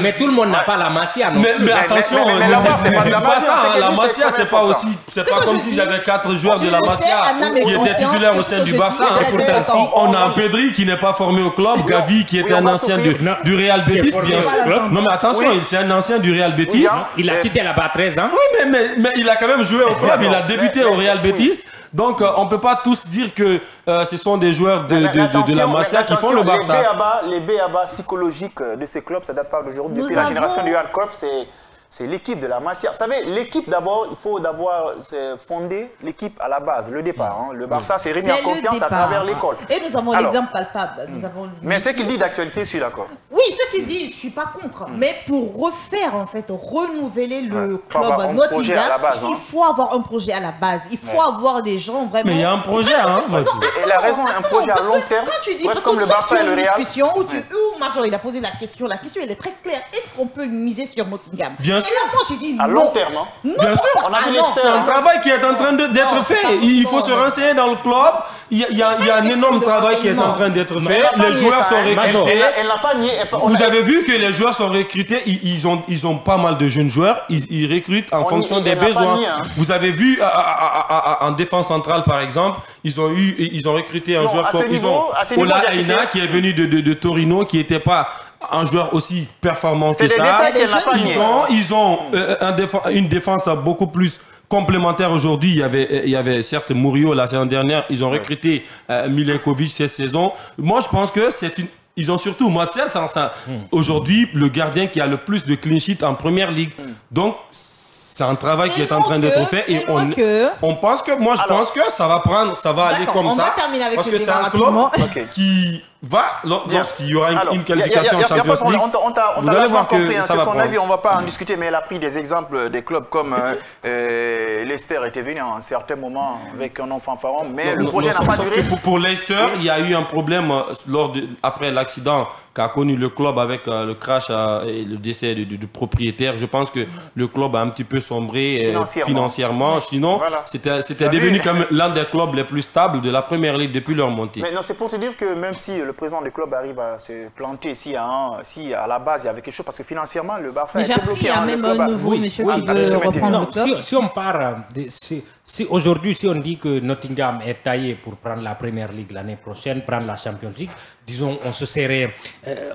Mais tout le monde n'a pas la Masia.
Mais attention, ne dites pas ça. La Masia, c'est pas aussi, c'est pas comme si j'avais 4 joueurs de la Masia qui étaient titulaires au sein du Barça. On a un Pedri qui n'est pas formé au club, Gavi qui était un ancien du Real Betis. Non mais attention, c'est un ancien du Real Betis.
Il a quitté là-bas à 13 ans.
Oui, mais il a quand même joué au club. Il a débuté au Real Betis. Donc on ne peut pas tous dire que ce sont des joueurs de la Masia qui font le Barça.
Les B.A.B.A. psychologiques de ces clubs, ça date pas d'aujourd'hui. Depuis la génération du Johan Cruyff, c'est l'équipe de la Masia. Vous savez, l'équipe d'abord, il faut d'abord fonder l'équipe à la base, le départ. Le Barça s'est remis en confiance à travers l'école.
Et nous avons l'exemple palpable.
Mais ce qu'il dit d'actualité, je suis d'accord.
Oui, ce qu'il dit, je ne suis pas contre. Mais pour refaire, en fait, renouveler le club Nottingham, il faut avoir un projet à la base. Il faut avoir des gens vraiment...
Mais il y a un projet,
Il a raison, un projet à long terme.
Quand tu dis, parce que nous sommes sur une discussion où Major, il a posé la question elle est très claire. Est-ce qu'on peut miser sur Nottingham?
Bien sûr.
Et là, moi, j'ai dit non.
À long terme, hein.
Bien sûr. C'est un travail qui est en train d'être fait. Il faut se renseigner dans le club. Il y a un énorme travail qui est en train d'être fait. Les joueurs sont recrutés.
Elle n'a pas nié.
Vous avez vu que les joueurs sont recrutés. Ils ont pas mal de jeunes joueurs. Ils recrutent en fonction des besoins. Vous avez vu en défense centrale, par exemple, ils ont recruté un joueur comme Ola Aina qui est venu de Torino, qui n'était pas un joueur aussi performant que ça. Ils ont une défense beaucoup plus complémentaire aujourd'hui. Il y avait certes Murillo la saison dernière. Ils ont recruté Milenkovic cette saison. Moi, je pense que c'est une... Ils ont surtout Matsel, aujourd'hui le gardien qui a le plus de clean sheet en première ligue. Donc, c'est un travail qui est en train d'être fait et on pense que, moi je pense que ça va aller comme ça.
On va terminer avec
parce que c'est un club qui va, lorsqu'il y aura une qualification en Champions League,
vous allez voir que c'est son avis, on ne va pas en discuter, mais elle a pris des exemples des clubs comme Leicester était venu à un certain moment avec un enfant pharaon, mais le projet n'a pas duré.
Pour Leicester, il y a eu un problème après l'accident qu'a connu le club avec le crash et le décès du propriétaire. Je pense que le club a un petit peu sombrer financièrement. Sinon, c'était devenu comme l'un des clubs les plus stables de la Première Ligue depuis leur montée.
Mais non, c'est pour te dire que même si le président du club arrive à se planter, si à la base il y avait quelque chose, parce que financièrement, le Barça est bloqué.
Il y a même un nouveau monsieur qui veut reprendre le club.
Si on part, aujourd'hui, si on dit que Nottingham est taillé pour prendre la Première Ligue l'année prochaine, prendre la Champions League, disons,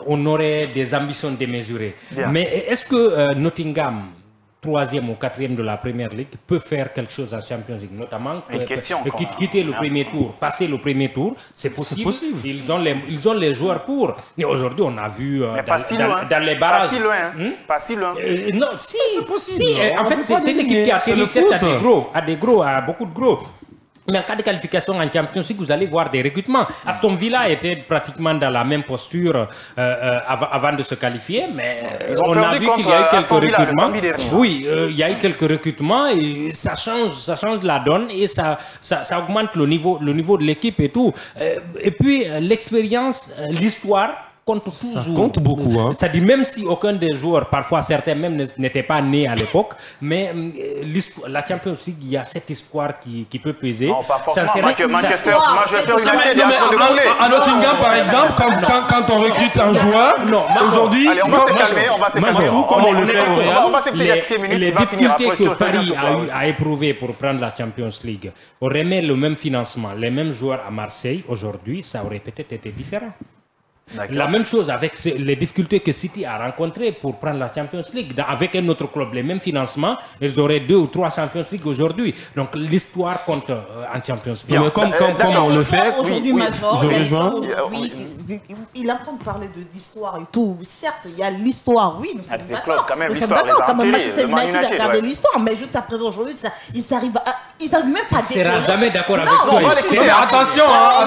on aurait des ambitions démesurées. Mais est-ce que Nottingham, 3e ou 4e de la Première Ligue, peut faire quelque chose en Champions League, notamment quitter le premier tour, passer le premier tour, c'est possible. Ils ont les joueurs pour. Et aujourd'hui, on a vu dans les barrages.
Pas si loin.
Non, si, c'est possible. En fait, c'est une équipe qui a tenu tête à beaucoup de gros. Mais en cas de qualification en Champions League, vous allez voir des recrutements. Aston Villa était pratiquement dans la même posture avant de se qualifier, mais on a vu qu'il y a eu quelques recrutements. Oui, il y a eu quelques recrutements et ça change la donne et ça augmente le niveau de l'équipe et tout. Et puis l'expérience, l'histoire compte toujours.
Ça compte beaucoup. Hein.
C'est-à-dire même si aucun des joueurs, parfois certains même n'étaient pas nés à l'époque, mais la Champions League, il y a cette histoire qui peut peser.
Non, pas forcément. Manchester United est en train de couler.
À Nottingham, par exemple, quand on recrute un joueur, aujourd'hui,
on va se calmer, on va se calmer.
Comme on le fait au Real.
On va s'expliquer quelques minutes.
Les difficultés que Paris a éprouvées pour prendre la Champions League auraient mis le même financement, les mêmes joueurs à Marseille, aujourd'hui, ça aurait peut-être été différent. La même chose avec les difficultés que City a rencontrées pour prendre la Champions League. Avec un autre club, les mêmes financements, ils auraient 2 ou 3 Champions League aujourd'hui. Donc l'histoire compte en Champions League.
Mais comme on le fait,
aujourd'hui,
je rejoins.
Il est en train de parler d'histoire et tout. Certes, il y a l'histoire, oui. Nous sommes d'accord.
Quand même, l'histoire les a
Manchester United a regardé l'histoire, mais jusqu'à présent, aujourd'hui, ils n'arrivent même pas à
décoller. On ne sera jamais d'accord avec
ça. Attention,
on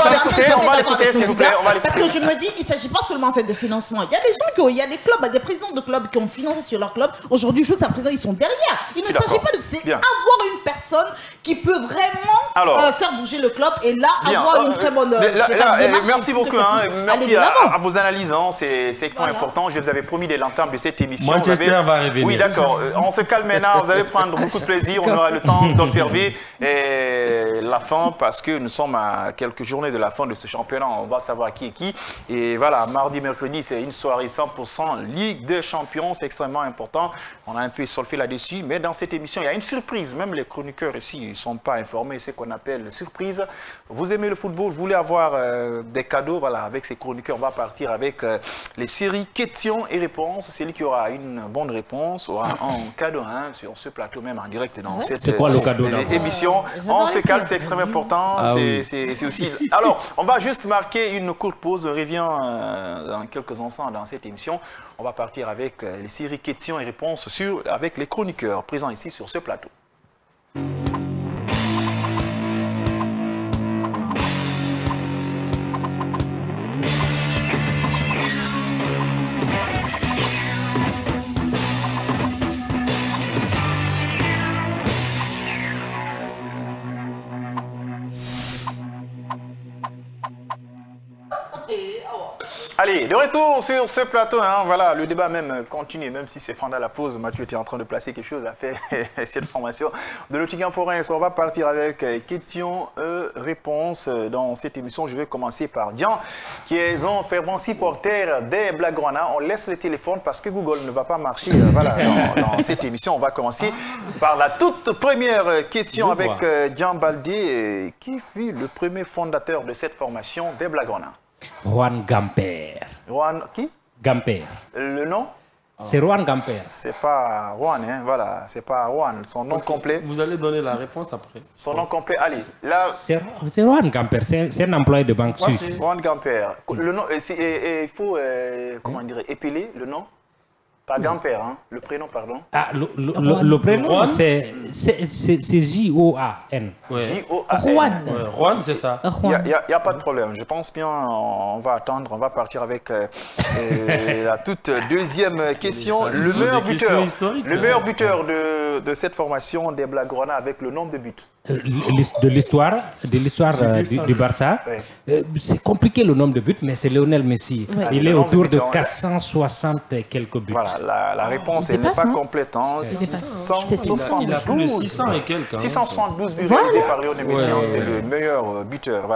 va l'écouter, s'il vous plaît.
Parce que je me dis, il ne s'agit pas seulement en fait de financement. Il y a des gens il y a des clubs, des présidents de clubs qui ont financé sur leur club. Aujourd'hui, jusqu'à présent, ils sont derrière. Il ne s'agit pas de avoir une personne qui peut vraiment faire bouger le club et là avoir une très bonne démarche.
Merci beaucoup. Merci à vos analyses. C'est extrêmement important. Je vous avais promis dès l'entame de cette émission.
Manchester va revenir.
Oui, d'accord. On se calme maintenant. Vous allez prendre beaucoup de plaisir. On aura le temps d'observer la fin parce que nous sommes à quelques journées de la fin de ce championnat. On va savoir qui est qui. Et voilà, mardi, mercredi, c'est une soirée 100% Ligue des Champions. C'est extrêmement important. On a un peu solfé là-dessus. Mais dans cette émission, il y a une surprise. Même les chroniqueurs ici ne sont pas informés. C'est ce qu'on appelle surprise. Vous aimez le football, vous voulez avoir des cadeaux. Voilà, avec ces chroniqueurs, on va partir avec les séries questions et réponses. Celui qui aura une bonne réponse aura un cadeau sur ce plateau, même en direct dans cette émission. On se calme, c'est extrêmement important. C'est aussi. Alors, on va juste marquer une courte pause. On revient dans quelques instants dans cette émission. On va partir avec les séries questions et réponses avec les chroniqueurs présents ici sur ce plateau. Allez, de retour sur ce plateau, voilà, le débat même continue, même si c'est pendant la pause. Mathieu était en train de placer quelque chose à faire cette formation de Nottingham Forest. On va partir avec questions-réponses dans cette émission. Je vais commencer par Dian, qui est un fervent supporter des Blaugrana. On laisse le téléphone parce que Google ne va pas marcher voilà, dans cette émission. On va commencer par la toute première question avec Dian Baldé. Qui fut le premier fondateur de cette formation des Blaugrana?
Juan Gamper.
Juan qui?
Gamper.
Le nom?
C'est Juan Gamper.
C'est pas Juan, voilà. C'est pas Juan. Son nom complet.
Vous allez donner la réponse après.
Son nom complet, allez. Là.
C'est Juan Gamper. C'est un employé de banque suisse.
Juan Gamper. Le nom, il faut, comment dire, épiler le nom. Pas Gamper, le prénom, pardon.
Ah, le prénom, c'est J-O-A-N.
J-O-A-N.
Juan.
Juan, c'est ça.
Il n'y a pas de problème. Je pense bien, on va attendre, on va partir avec la toute deuxième question. Le meilleur buteur de cette formation des Blaugrana avec le nombre de buts.
de l'histoire du Barça. C'est compliqué le nombre de buts, mais c'est Lionel Messi. Il est autour de 460 et quelques buts.
Voilà, la réponse elle n'est pas complète. Hein.
Il a plus de 600 et quelques.
672 buts réalisés par Lionel Messi. C'est le meilleur buteur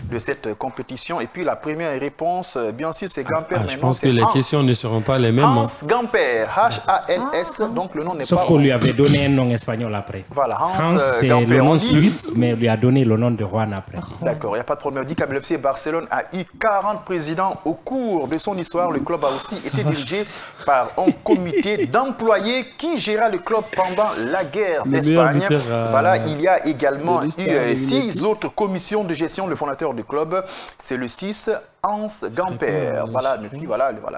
de cette compétition. Et puis la première réponse, bien sûr, c'est Gamper.
Je pense que les questions ne seront pas les mêmes.
Hans Gamper, H-A-L-S, donc le nom n'est pas...
Sauf qu'on lui avait donné un nom espagnol après.
Voilà,
Hans c'est le nom suisse, mais on lui a donné le nom de Juan après.
D'accord, il n'y a pas de problème. Dit qu'Amel FC Barcelone a eu 40 présidents au cours de son histoire. Le club a aussi été dirigé par un comité d'employés qui géra le club pendant la guerre d'Espagne. Voilà, il y a également eu 6 autres commissions de gestion. Le fondateur du club, c'est le 6 Hans Gamper. Voilà,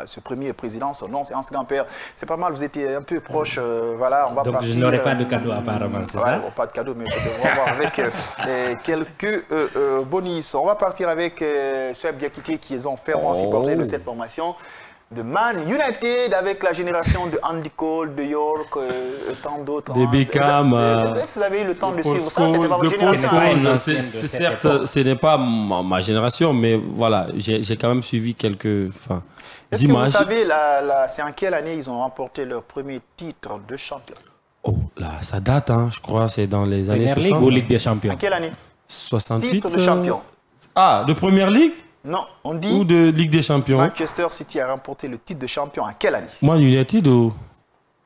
ce premier président, son nom c'est Hans Gamper. C'est pas mal, vous étiez un peu proche. Voilà, on va
donc
partir.
Je n'aurai pas de cadeau apparemment, c'est ça?
Bon, pas de cadeau, mais on va voir avec quelques bonus. On va partir avec Sueb Diakité qui ont fait ainsi porter de cette formation de Man United avec la génération de Andy Cole, de York, tant d'autres.
Des Beckham.
Vous avez eu le temps de suivre ça, c'était pas votre génération.
Certes, ce n'est pas ma génération, mais voilà, j'ai quand même suivi quelques images.
Est-ce que vous savez, c'est en quelle année ils ont remporté leur premier titre de champion?
Oh, là, ça date, hein, je crois, c'est dans les années 60.
Ligue ou Ligue des Champions?
En quelle année?
68.
Titre de champion.
De Première Ligue?
Non, on dit...
Ou de Ligue des Champions?
Manchester City a remporté le titre de champion en quelle année?
Man United ou...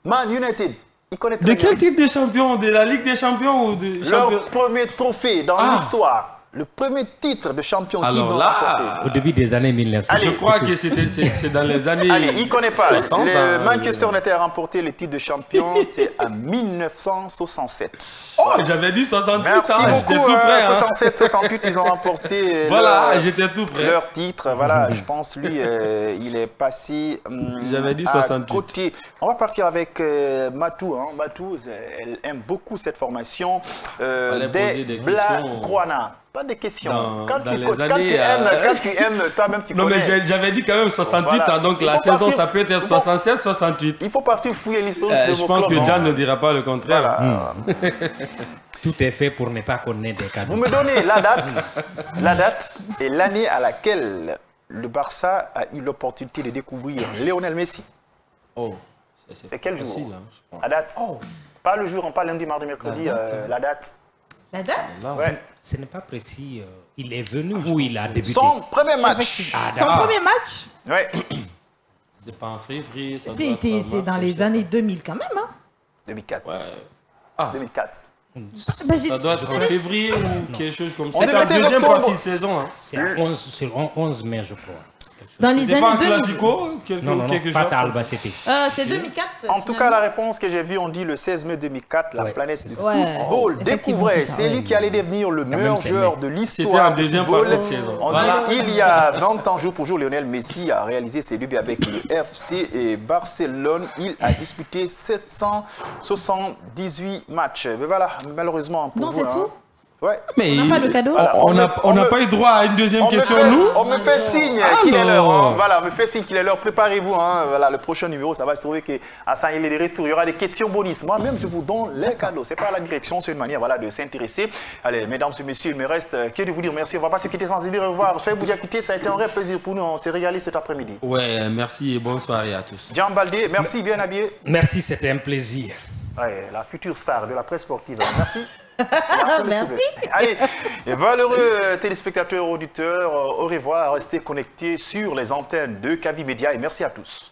Man United. Il connaît
de quel titre de champion? De la Ligue des Champions ou de...
Leur premier trophée dans l'histoire. Le premier titre de champion qu'ils ont remporté.
Au début des années 1900.
Je crois que c'est dans les années...
Allez, il ne connaît pas.
60,
le Manchester United a remporté le titre de champion, c'est en 1967.
Oh, j'avais dit 68.
Merci beaucoup.
J'étais tout prêt.
67, 68, ils ont remporté
j'étais tout prêt.
Leur titre. Voilà, je pense, lui, il est passé
j'avais dit 68.
Côté. On va partir avec Matou. Hein. Matou, elle aime beaucoup cette formation des Blaugrana. Pas de questions. Quand tu aimes, toi-même tu connais.
Non, mais j'avais dit quand même 68, voilà. Donc la saison, ça peut être 67, 68.
Il faut partir fouiller l'histoire de vos
Je pense que John ne dira pas le contraire.
Voilà.
Tout est fait pour ne pas connaître des cadeaux.
Vous me donnez la date et l'année à laquelle le Barça a eu l'opportunité de découvrir Lionel Messi.
Oh,
c'est quel jour?
Facile, hein, je crois.
La date. Pas le jour, pas lundi, mardi, mercredi, la date.
La date?
Ce n'est pas précis. Il est venu ou il a débuté?
Son premier match.
Son premier match?
Oui.
C'est pas en février.
C'est dans les années 2000 quand même. Hein?
2004.
Ouais.
2004.
Ça doit être en février ou quelque chose comme ça.
C'est la
deuxième partie de saison. Hein.
C'est le 11 mai, je crois.
Dans les années 2000.
Non, face à Albacete.
C'est 2004.
En tout cas, la réponse que j'ai vue, on dit le 16 mai 2004, la planète du football découvrait. C'est lui qui allait devenir le meilleur joueur de l'histoire du football.
Partie de saison.
Il y a 20 ans, jour pour jour, Lionel Messi a réalisé ses débuts avec le FC et Barcelone. Il a disputé 778 matchs. Mais voilà, malheureusement pour vous.
Non, c'est tout.
Ouais.
Mais on n'a pas de cadeau.
On n'a pas eu droit à une deuxième question, nous.
On me fait signe qu'il est l'heure. Hein. Voilà, on me fait signe qu'il est l'heure. Préparez-vous. Hein. Voilà, le prochain numéro, ça va se trouver qu'Hassan il est de retour. Il y aura des questions bonus. Moi-même, je vous donne les cadeaux. C'est pas la direction, c'est une manière de s'intéresser. Allez, mesdames et messieurs, il me reste que de vous dire merci. On va pas se quitter sans dire au revoir. Soyez vous écouter, ça a été un vrai plaisir pour nous. On s'est régalé cet après-midi.
Ouais, merci et bonne soirée à tous.
Jean Baldé, merci, bien habillé.
Merci, c'était un plaisir.
Ouais, la future star de la presse sportive. Merci.
Merci.
Allez, et valeureux téléspectateurs, auditeurs, au revoir. Restez connectés sur les antennes de Kavi Média et merci à tous.